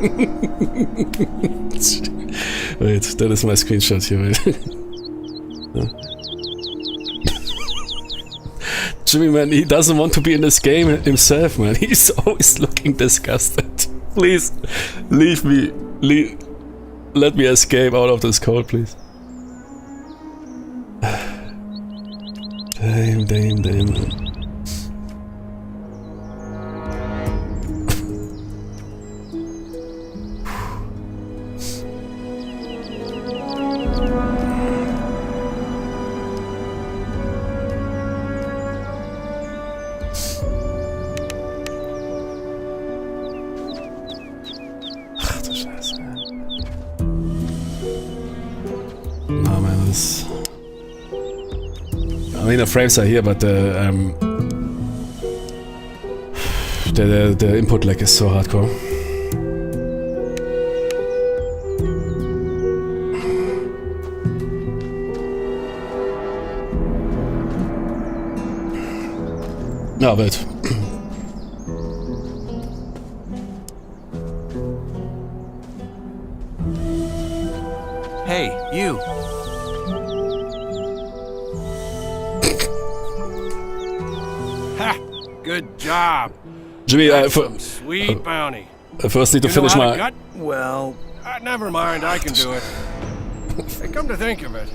[SPEAKER 1] Wait, that is my screenshot here, wait. Jimmy, man, he doesn't want to be in this game himself, man. He's always looking disgusted. Please, leave me. Let me escape out of this code, please. Damn. Jesus. I mean, the frames are here, but the input lag is so hardcore. Ja, wild.
[SPEAKER 10] Hey, you.
[SPEAKER 12] Ha! Good job.
[SPEAKER 1] Jimmy,
[SPEAKER 12] Some sweet bounty.
[SPEAKER 1] I first need to
[SPEAKER 12] You know
[SPEAKER 1] finish
[SPEAKER 12] how to
[SPEAKER 1] my...
[SPEAKER 12] gut?
[SPEAKER 10] Well,
[SPEAKER 12] Never mind, I can do it. Hey, come to think of it,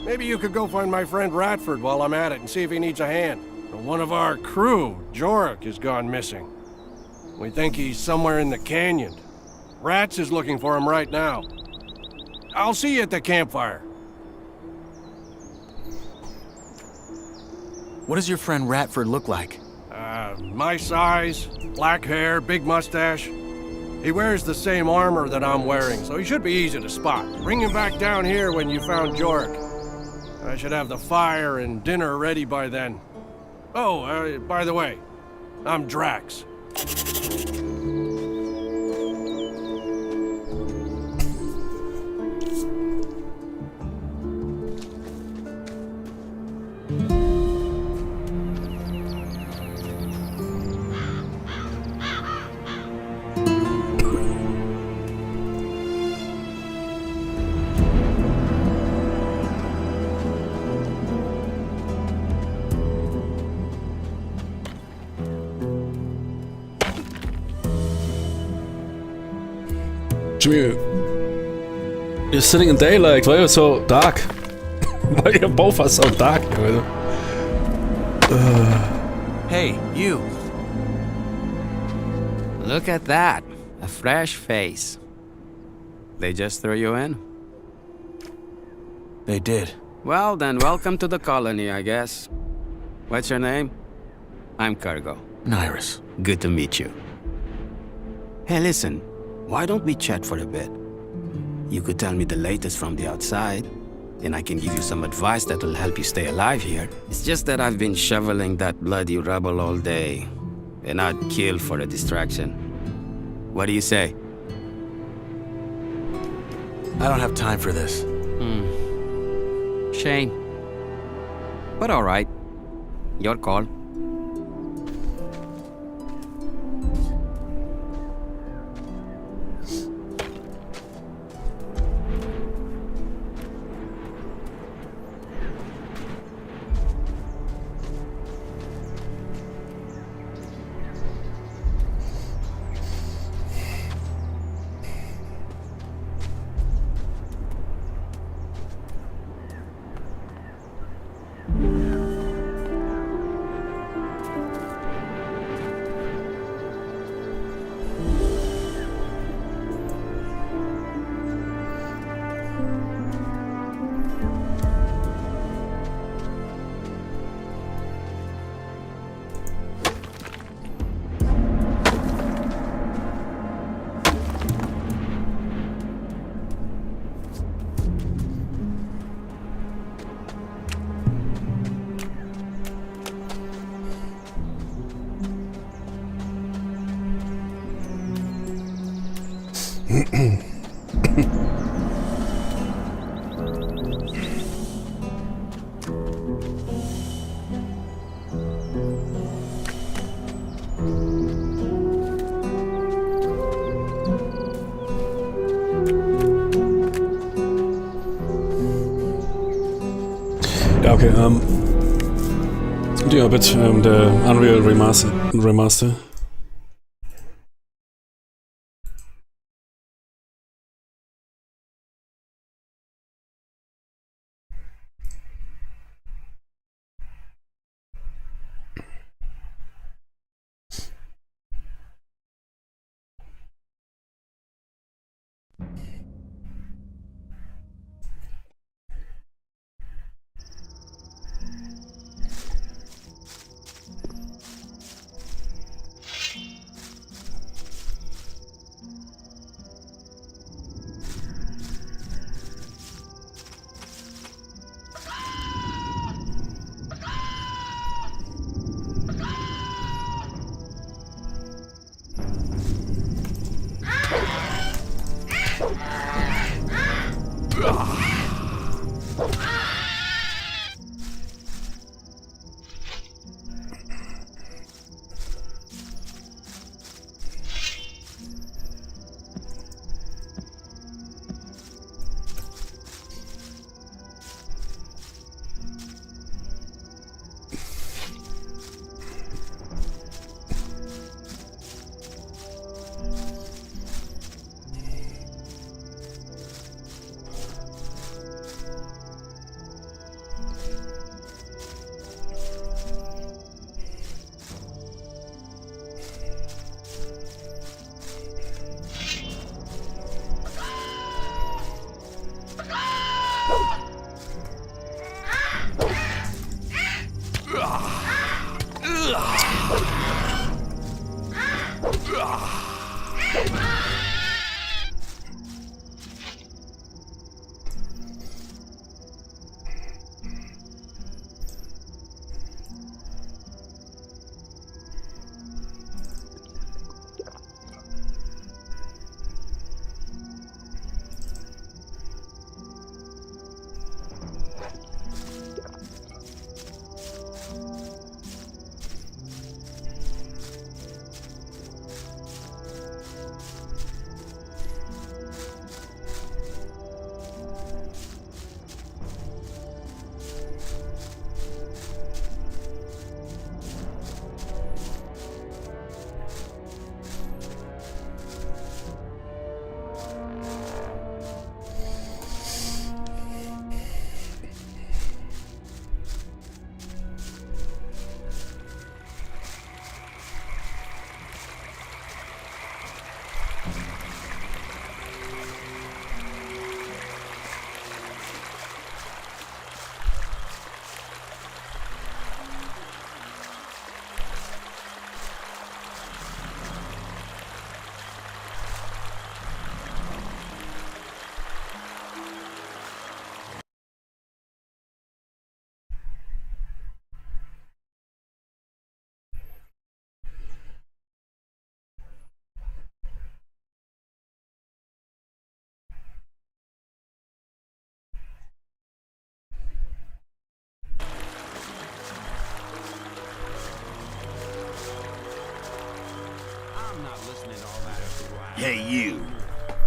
[SPEAKER 12] maybe you could go find my friend Ratford while I'm at it and see if he needs a hand. One of our crew, Jorik, has gone missing. We think he's somewhere in the canyon. Rats is looking for him right now. I'll see you at the campfire.
[SPEAKER 10] what does your friend Ratford look like?
[SPEAKER 12] My size, black hair, big mustache. He wears the same armor that I'm wearing, so he should be easy to spot. Bring him back down here when you found Jorik. I should have the fire and dinner ready by then. Oh, by the way, I'm Drax.
[SPEAKER 1] Jimmy, you're sitting in daylight. Why are you so dark? Why you both are so dark?
[SPEAKER 10] Hey, you.
[SPEAKER 13] Look at that. A fresh face. They just threw you in?
[SPEAKER 10] They did.
[SPEAKER 13] Well, then welcome to the colony, I guess. What's your name? I'm Cargo.
[SPEAKER 10] Nyrus.
[SPEAKER 13] Good to meet you. Hey, listen. Why don't we chat for a bit? You could tell me the latest from the outside, and I can give you some advice that will help you stay alive here. It's just that I've been shoveling that bloody rubble all day, and I'd kill for a distraction. What do you say?
[SPEAKER 10] I don't have time for this.
[SPEAKER 13] Shame. But all right. Your call.
[SPEAKER 1] Ja, okay, do a bit the Unreal Remaster.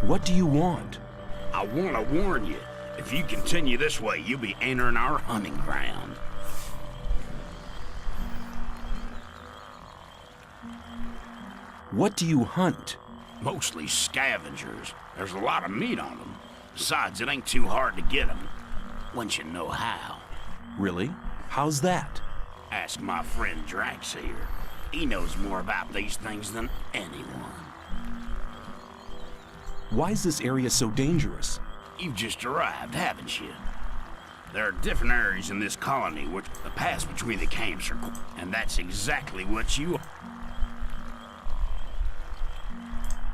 [SPEAKER 5] What do you want?
[SPEAKER 14] I want to warn you. If you continue this way, you'll be entering our hunting ground.
[SPEAKER 5] What do you hunt?
[SPEAKER 14] Mostly scavengers. There's a lot of meat on them. Besides, it ain't too hard to get them, once you know how.
[SPEAKER 5] Really? How's that?
[SPEAKER 14] Ask my friend Drax here. He knows more about these things than anyone.
[SPEAKER 5] Why is this area so dangerous?
[SPEAKER 14] You've just arrived, haven't you? There are different areas in this colony which the paths between the camps are, and that's exactly what you are.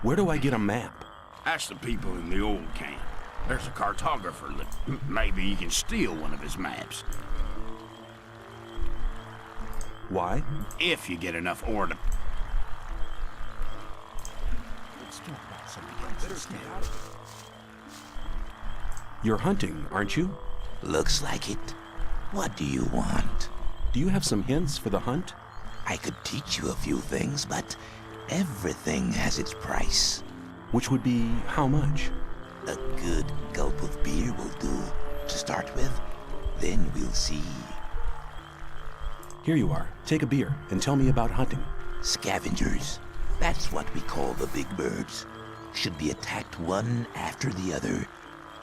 [SPEAKER 5] Where do I get a map?
[SPEAKER 14] Ask the people in the old camp. There's a cartographer that maybe you can steal one of his maps.
[SPEAKER 5] Why?
[SPEAKER 14] If you get enough ore to...
[SPEAKER 5] You're hunting, aren't you?
[SPEAKER 15] Looks like it. What do you want?
[SPEAKER 5] Do you have some hints for the hunt?
[SPEAKER 15] I could teach you a few things, but everything has its price.
[SPEAKER 5] Which would be how much?
[SPEAKER 15] A good gulp of beer will do, to start with. Then we'll see.
[SPEAKER 5] Here you are. Take a beer and tell me about hunting.
[SPEAKER 15] Scavengers. That's what we call the big birds. Should be attacked one after the other.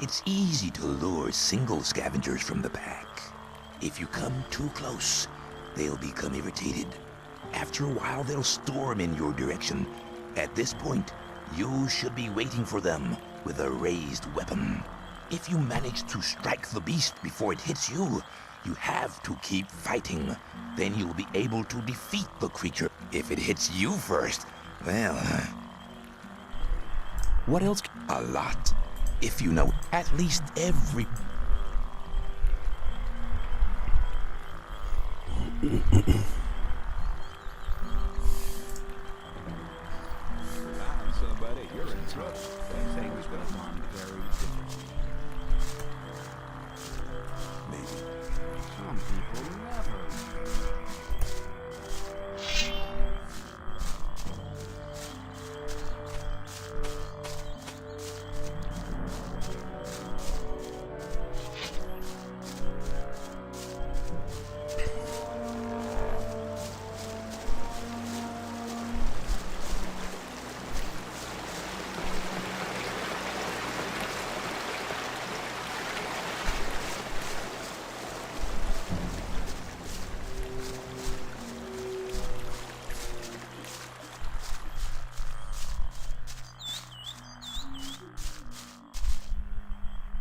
[SPEAKER 15] It's easy to lure single scavengers from the pack. If you come too close, they'll become irritated. After a while, they'll storm in your direction. At this point, you should be waiting for them with a raised weapon. If you manage to strike the beast before it hits you, you have to keep fighting. Then you'll be able to defeat the creature. If it hits you first, well...
[SPEAKER 5] What else?
[SPEAKER 15] A lot. If you know at least every...
[SPEAKER 6] Somebody, you're in trouble. They say he's gonna find very different. Maybe. Some people never.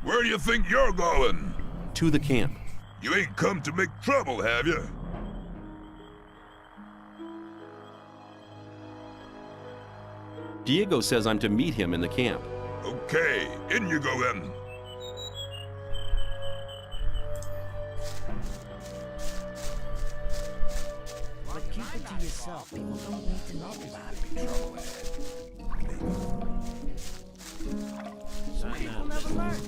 [SPEAKER 6] Where do you think you're going?
[SPEAKER 5] To the camp.
[SPEAKER 6] You ain't come to make trouble, have you?
[SPEAKER 5] Diego says I'm to meet him in the camp.
[SPEAKER 6] Okay, in you go then.
[SPEAKER 16] But keep it to yourself. People don't need to know about it. People never learn.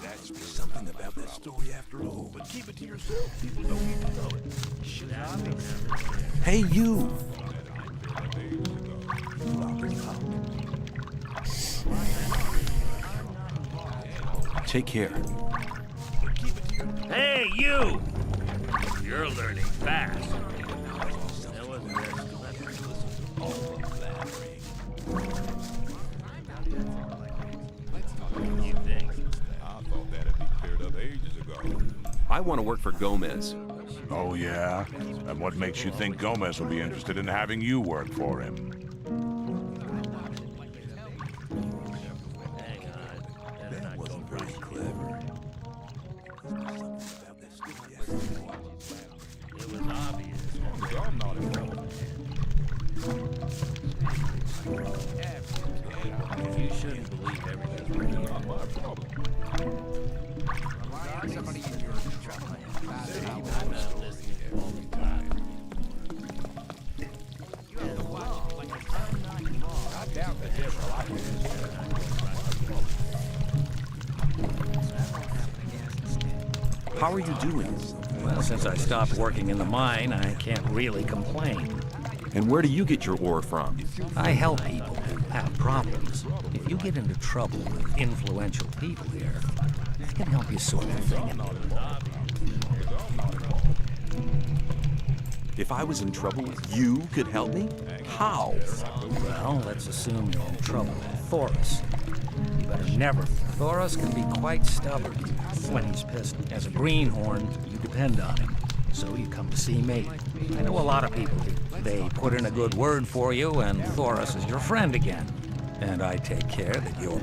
[SPEAKER 6] That's something about that story after all. But keep it to yourself. People don't need to know it.
[SPEAKER 5] Hey, you! Take care.
[SPEAKER 3] Hey, you! You're learning fast.
[SPEAKER 6] I thought that'd be cleared up ages ago.
[SPEAKER 5] I want to work for Gomez.
[SPEAKER 17] Oh, yeah? And what makes you think Gomez will be interested in having you work for him?
[SPEAKER 6] That wasn't very clever.
[SPEAKER 3] It was obvious.
[SPEAKER 6] I'm not involved.
[SPEAKER 3] You shouldn't believe everything.
[SPEAKER 6] Not my problem.
[SPEAKER 16] Somebody in your truck.
[SPEAKER 3] I'm not listening all the time.
[SPEAKER 6] I doubt that this will like
[SPEAKER 5] How are you doing?
[SPEAKER 18] Well, since I stopped working in the mine, I can't really complain.
[SPEAKER 5] And where do you get your ore from?
[SPEAKER 18] I help people. have problems. If you get into trouble with influential people here, I can help you sort the thing out.
[SPEAKER 5] If I was in trouble, you could help me? How?
[SPEAKER 18] Well, let's assume you're in trouble with Thoris. You better never. Thoris can be quite stubborn when he's pissed. As a greenhorn, you depend on him. So you come to see me. I know a lot of people do. They put in a good word for you, and Thoris is your friend again. And I take care that you're...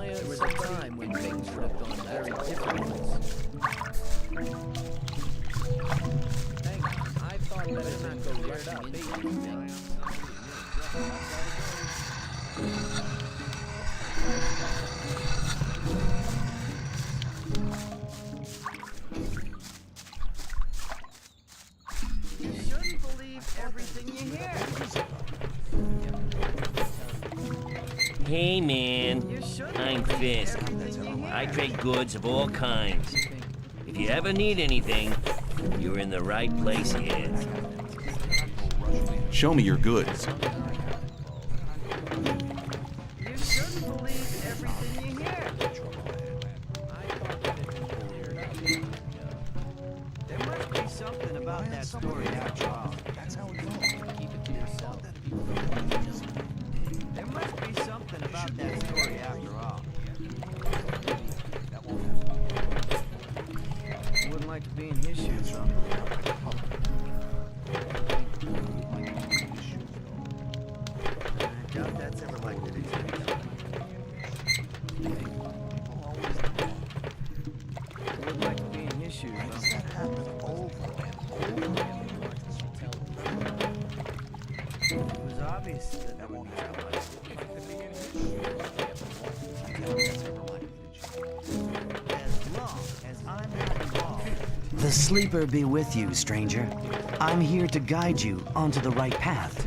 [SPEAKER 16] There was a time when things would have gone very differently. Hang on, I thought that it not go rushing into You shouldn't believe everything you hear.
[SPEAKER 3] Hey man, I'm Fisk. I trade goods of all kinds. If you ever need anything, you're in the right place here.
[SPEAKER 5] Show me your goods.
[SPEAKER 16] You shouldn't believe everything you hear. There must be something about that story after all. That's how it goes. Keep it to yourself. There must be something about that story after all. I wouldn't like to be in his shoes, though. I doubt that's ever likely to change. I wouldn't like to be in his shoes, though. That happens over and over. It was obvious that won't happen. As long as I'm not involved.
[SPEAKER 4] The sleeper be with you, stranger. I'm here to guide you onto the right path.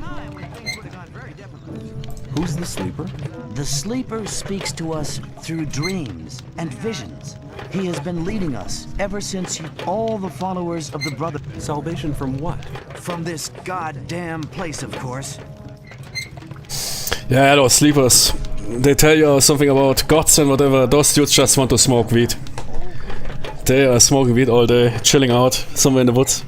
[SPEAKER 5] Who's the sleeper?
[SPEAKER 4] The sleeper speaks to us through dreams and visions. He has been leading us ever since all the followers of the brother...
[SPEAKER 5] Salvation from what?
[SPEAKER 4] From this goddamn place, of course.
[SPEAKER 1] Yeah, those sleepers. They tell you something about gods and whatever. Those dudes just want to smoke weed. They are smoking weed all day, chilling out somewhere in the woods.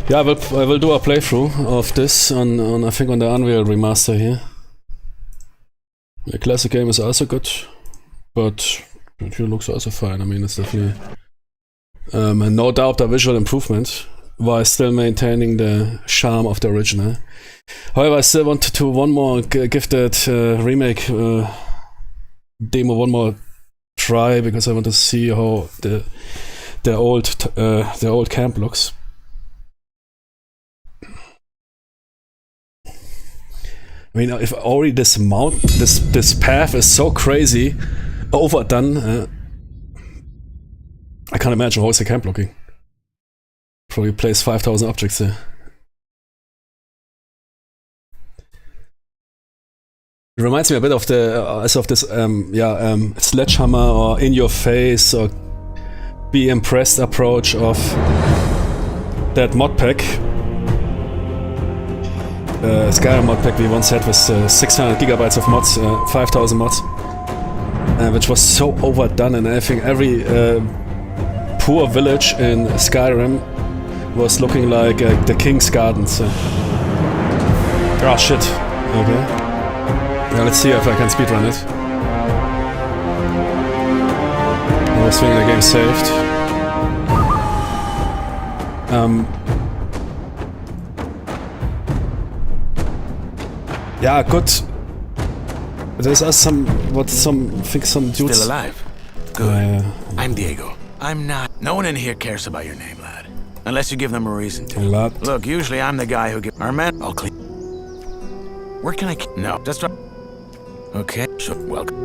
[SPEAKER 1] Yeah, I will do a playthrough of this on I think on the Unreal Remaster here. The classic game is also good, but it looks also fine. I mean, it's definitely and no doubt a visual improvement, while still maintaining the charm of the original. However, I still want to give that remake demo one more try, because I want to see how the old camp looks. I mean, if already this path is so crazy overdone, I can't imagine how is the camp looking. Probably place 5,000 objects there. It reminds me a bit of this sledgehammer or in your face or be impressed approach of that mod pack. Skyrim mod pack we once had with 600 gigabytes of mods, 5,000 mods, which was so overdone, and I think every poor village in Skyrim was looking like the King's Gardens. Oh shit. Okay. Yeah, let's see if I can speedrun it. I was thinking the game saved. Yeah, good. There's some dudes.
[SPEAKER 10] Still alive? Good. I'm Diego. I'm not. No one in here cares about your name, lad. Unless you give them a reason to. Look, usually I'm the guy who gives our man. I'll clean. Where can I? No, just. Okay, so welcome.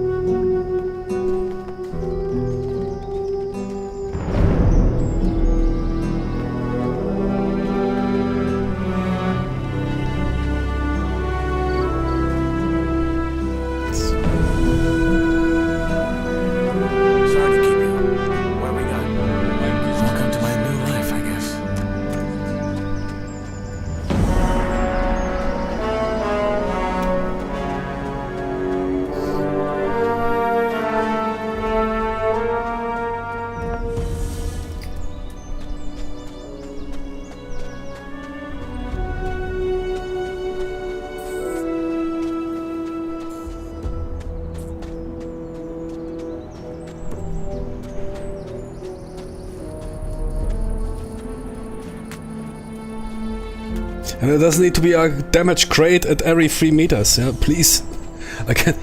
[SPEAKER 10] Sorry to keep you. What do we got? Welcome to my new life, I guess.
[SPEAKER 1] And it doesn't need to be a damage crate at every 3 meters, yeah, please. I can't...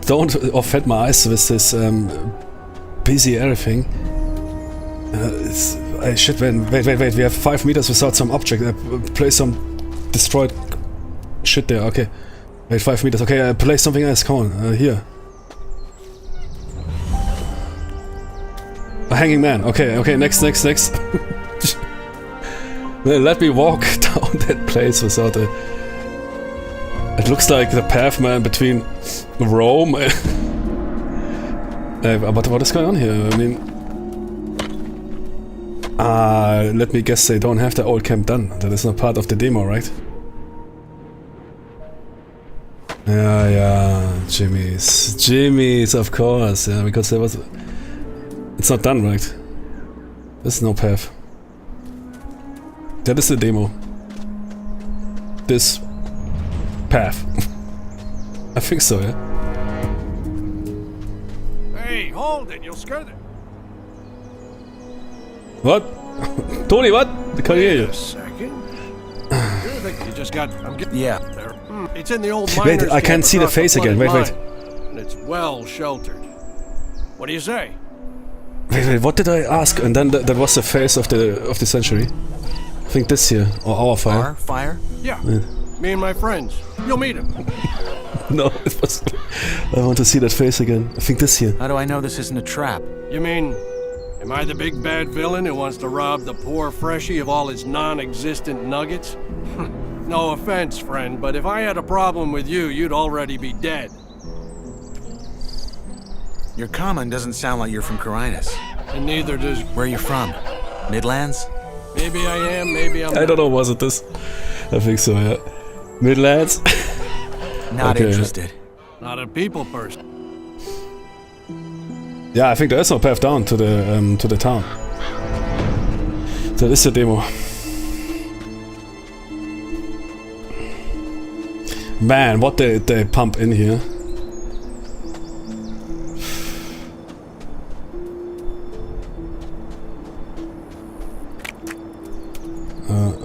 [SPEAKER 1] Don't offend my eyes with this busy everything. Shit, wait, we have 5 meters without some object. Place some destroyed shit there, okay. Wait, 5 meters, okay, place something else, come on, here. A hanging man, okay, next. Let me walk down that place without a... It looks like the path, man, between Rome and... but what is going on here? I mean... let me guess, they don't have the old camp done. That is not part of the demo, right? Yeah, Jimmy's, of course, yeah, because there was... It's not done, right? There's no path. That is the demo. This path. I think so, yeah.
[SPEAKER 12] Hey, hold it! You'll skirt it.
[SPEAKER 1] What? Tony, what? I can't hear you.
[SPEAKER 12] Wait a second. You just got...
[SPEAKER 10] Yeah.
[SPEAKER 12] There. It's in the old
[SPEAKER 1] Wait,
[SPEAKER 12] miners'
[SPEAKER 1] I can't
[SPEAKER 12] camp
[SPEAKER 1] see the
[SPEAKER 12] across
[SPEAKER 1] face again.
[SPEAKER 12] flooded
[SPEAKER 1] Wait.
[SPEAKER 12] mine, and it's well sheltered. What do you say?
[SPEAKER 1] Wait, what did I ask? And then that was the face of the century. I think this here, or our fire.
[SPEAKER 10] Our fire?
[SPEAKER 12] Yeah. Me and my friends. You'll meet him.
[SPEAKER 1] No, it was... I want to see that face again. I think this here.
[SPEAKER 10] How do I know this isn't a trap?
[SPEAKER 12] You mean, am I the big bad villain who wants to rob the poor freshie of all his non-existent nuggets? No offense, friend, but if I had a problem with you, you'd already be dead.
[SPEAKER 10] Your comment doesn't sound like you're from Carinus.
[SPEAKER 12] And neither does...
[SPEAKER 10] Where are you from? Midlands?
[SPEAKER 12] Maybe I am, maybe I'm not.
[SPEAKER 1] I don't know, was it this? I think so, yeah. Midlands?
[SPEAKER 10] Not interested.
[SPEAKER 12] Not a people person.
[SPEAKER 1] Yeah, I think there is no path down to the town. That is the demo. Man, what they pump in here.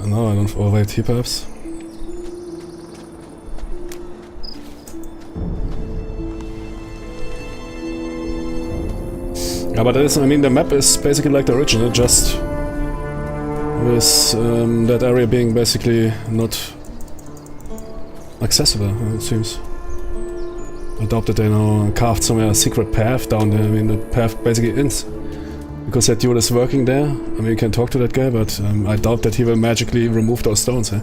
[SPEAKER 1] No, I don't... Oh, wait, here perhaps? Yeah, but I mean, the map is basically like the original, just with that area being basically not accessible, it seems. I doubt that they now carved somewhere a secret path down there. I mean, the path basically ends. Because that dude is working there. I mean, you can talk to that guy, but I doubt that he will magically remove those stones, eh?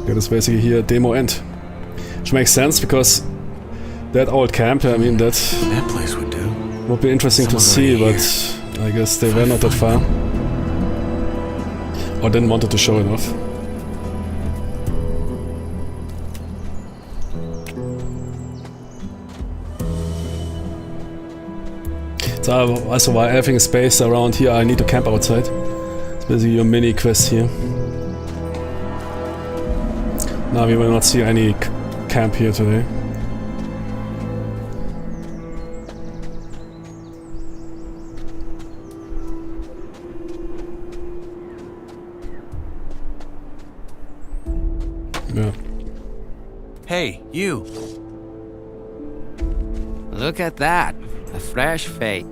[SPEAKER 1] That is basically here demo end. Which makes sense, because that old camp, I mean, that
[SPEAKER 10] place would do.
[SPEAKER 1] Would be interesting to see, but I guess they were not that far. Or didn't want to show it off. So also while everything is based around here, I need to camp outside. It's basically your mini quest here. Now we will not see any camp here today. Yeah.
[SPEAKER 10] Hey, you.
[SPEAKER 13] Look at that. A fresh fate.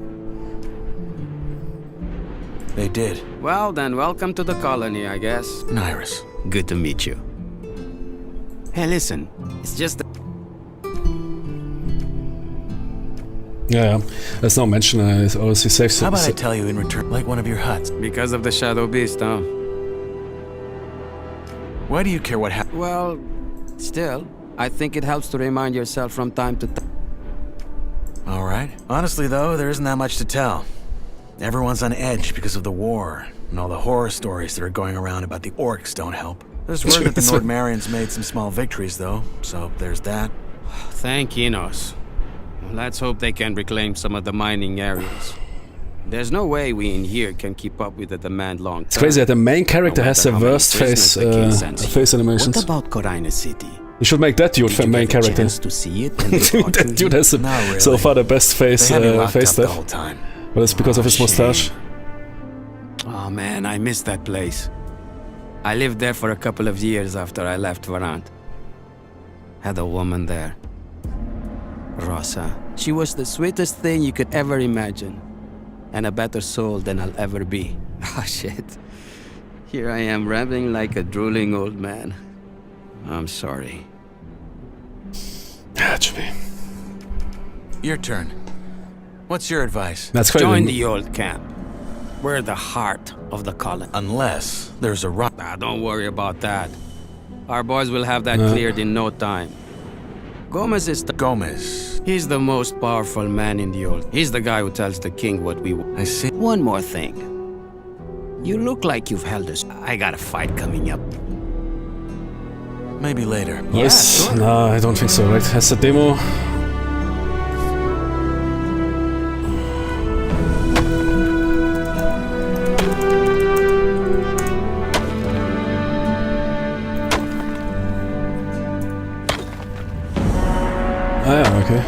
[SPEAKER 10] They did.
[SPEAKER 13] Well then, welcome to the colony, I guess.
[SPEAKER 10] Nyrus.
[SPEAKER 13] Good to meet you. Hey, listen. It's just that...
[SPEAKER 1] Yeah, there's no mention. Obviously saves.
[SPEAKER 10] How about I tell you in return, like one of your huts?
[SPEAKER 13] Because of the Shadow Beast, huh?
[SPEAKER 10] Why do you care what happens?
[SPEAKER 13] Well, still, I think it helps to remind yourself from time to time.
[SPEAKER 10] All right. Honestly, though, there isn't that much to tell. Everyone's on edge because of the war, and all the horror stories that are going around about the orcs don't help. There's word that the Nordmarians made some small victories, though, so there's that.
[SPEAKER 13] Thank Enos. Let's hope they can reclaim some of the mining areas. There's no way we in here can keep up with the demand long term.
[SPEAKER 1] It's crazy that the main character has the worst face animations.
[SPEAKER 13] What about Corina City?
[SPEAKER 1] You should make that dude main character.
[SPEAKER 13] To see it
[SPEAKER 1] That dude has
[SPEAKER 10] really.
[SPEAKER 1] so far the best face face
[SPEAKER 10] the
[SPEAKER 1] stuff.
[SPEAKER 10] whole time.
[SPEAKER 1] But it's because of his mustache.
[SPEAKER 13] Oh man, I miss that place. I lived there for a couple of years after I left Varant. Had a woman there. Rosa. She was the sweetest thing you could ever imagine. And a better soul than I'll ever be. Ah, shit. Here I am rambling like a drooling old man. I'm sorry.
[SPEAKER 1] Actually.
[SPEAKER 10] Your turn. What's your advice?
[SPEAKER 1] That's quite
[SPEAKER 13] Join the old camp. We're the heart of the colony.
[SPEAKER 10] Unless there's a rock.
[SPEAKER 13] Ah, don't worry about that. Our boys will have that cleared in no time. Gomez is the...
[SPEAKER 10] Gomez.
[SPEAKER 13] He's the most powerful man in the old... He's the guy who tells the king what we want.
[SPEAKER 10] I see.
[SPEAKER 13] One more thing. You look like you've held us. I got a fight coming up.
[SPEAKER 10] Maybe later.
[SPEAKER 1] Yes.
[SPEAKER 13] Yeah, sure.
[SPEAKER 1] No, I don't think so, right? Has the demo... Ah ja, okay.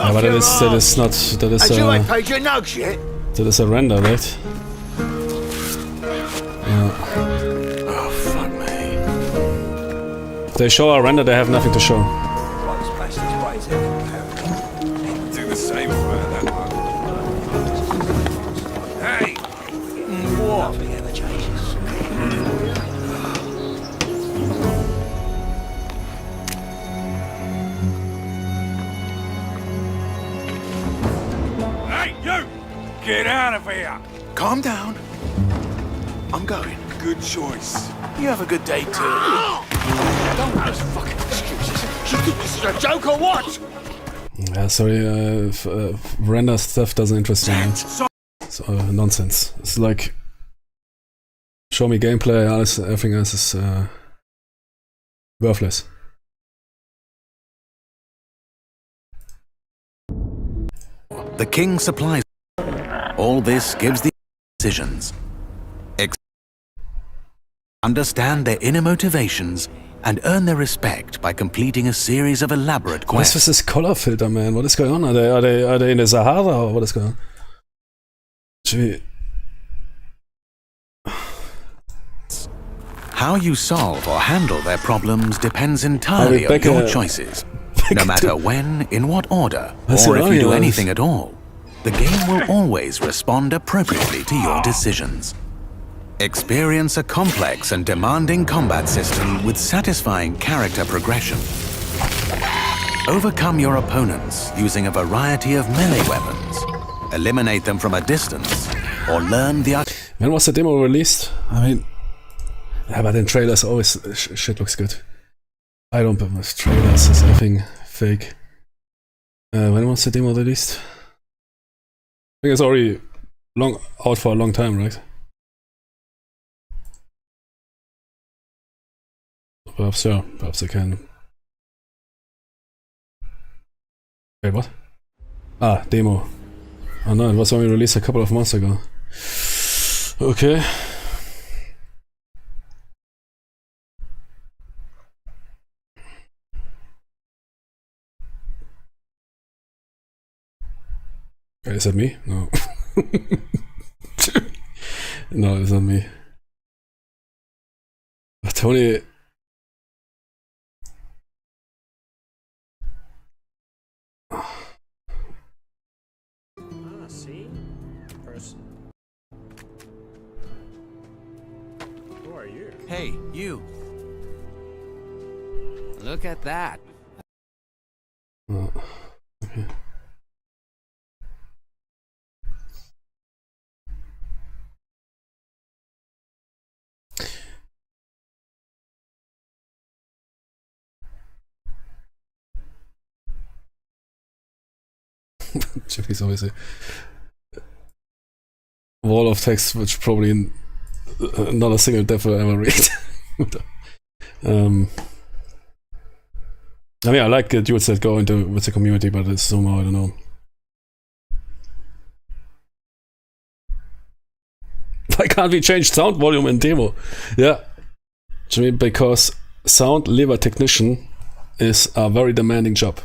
[SPEAKER 1] Aber das ist not, das ist a render, right? Yeah.
[SPEAKER 10] Oh, fuck me.
[SPEAKER 1] If they show a render, they have nothing to show.
[SPEAKER 6] Do the same for that one. Hey! What?
[SPEAKER 14] Nothing ever changes.
[SPEAKER 6] Hey, you! Get out of here!
[SPEAKER 10] Calm down. I'm going.
[SPEAKER 6] Good choice.
[SPEAKER 10] You have a good day, too.
[SPEAKER 6] Don't those fucking excuses. You think this is a joke or what?
[SPEAKER 1] Yeah, sorry, render stuff doesn't interest me. It's nonsense. It's like, show me gameplay, everything else is worthless.
[SPEAKER 10] The king supplies. All this gives the decisions. Understand their inner motivations and earn their respect by completing a series of elaborate quests.
[SPEAKER 1] What is this color filter, man? What is going on? Are they in the Sahara or what is going on? Gee.
[SPEAKER 10] How you solve or handle their problems depends entirely on your choices. No matter when, in what order, or if you do anything at all, the game will always respond appropriately to your decisions. Experience a complex and demanding combat system with satisfying character progression. Overcome your opponents using a variety of melee weapons. Eliminate them from a distance, or learn the...
[SPEAKER 1] When was the demo released? I mean... Yeah, but in trailers always shit looks good. I don't believe trailers is everything fake. When was the demo released? I think it's already out for a long time, right? Perhaps, yeah. Perhaps I can... Wait, what? Ah, demo. Oh no, it was only released a couple of months ago. Okay. Is that me? No. No, it's not me. Tony.
[SPEAKER 11] See? Person. Who are you?
[SPEAKER 7] Hey, you.
[SPEAKER 13] Look at that.
[SPEAKER 1] Okay. Jimmy's always a wall of text, which probably not a single dev will ever read. I mean, I like dudes that go into with the community, but it's somehow, I don't know. Why can't we change sound volume in demo? Yeah, Jimmy, because sound lever technician is a very demanding job.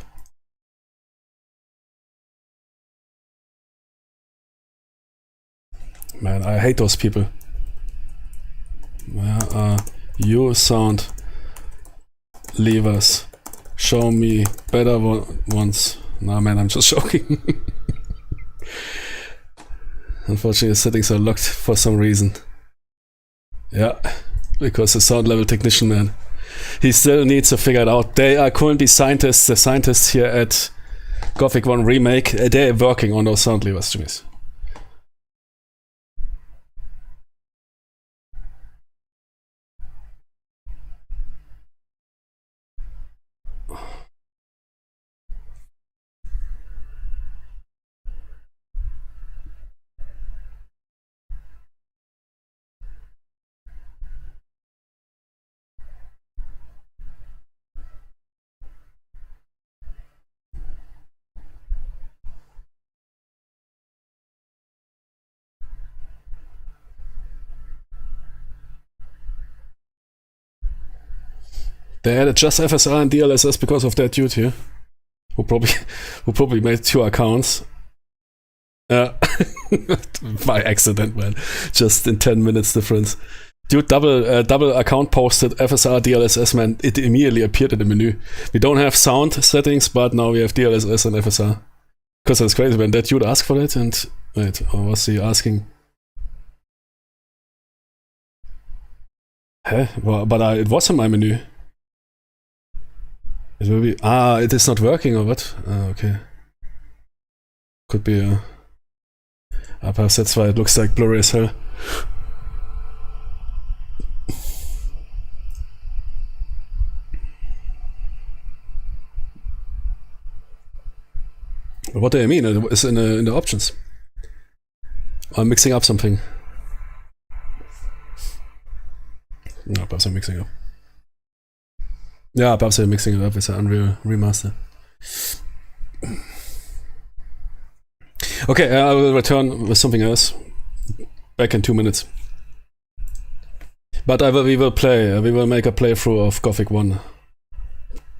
[SPEAKER 1] Man, I hate those people. Where are your sound levers? Show me better ones. Nah, man, I'm just joking. Unfortunately, the settings are locked for some reason. Yeah, because the sound level technician, man, he still needs to figure it out. They are currently scientists, the scientists here at Gothic 1 Remake. They're working on those sound levers, Jimmy's. They added just FSR and DLSS because of that dude here, who probably made 2 accounts. By accident, man. Just in 10 minutes difference. Dude, double account posted FSR DLSS, man. It immediately appeared in the menu. We don't have sound settings, but now we have DLSS and FSR. Because that's crazy, man. That dude asked for it, and wait, or was he asking? Huh? Well, but it was in my menu. It will be. It is not working or what? Okay. Could be. Perhaps that's why it looks like blurry as hell. What do you mean? It's in the options. I'm mixing up something. No, perhaps I'm mixing up. Yeah, perhaps I'm mixing it up with the Unreal Remaster. Okay, I will return with something else. Back in 2 minutes. But we will make a playthrough of Gothic 1.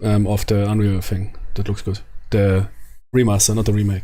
[SPEAKER 1] Of the Unreal thing. That looks good. The Remaster, not the remake.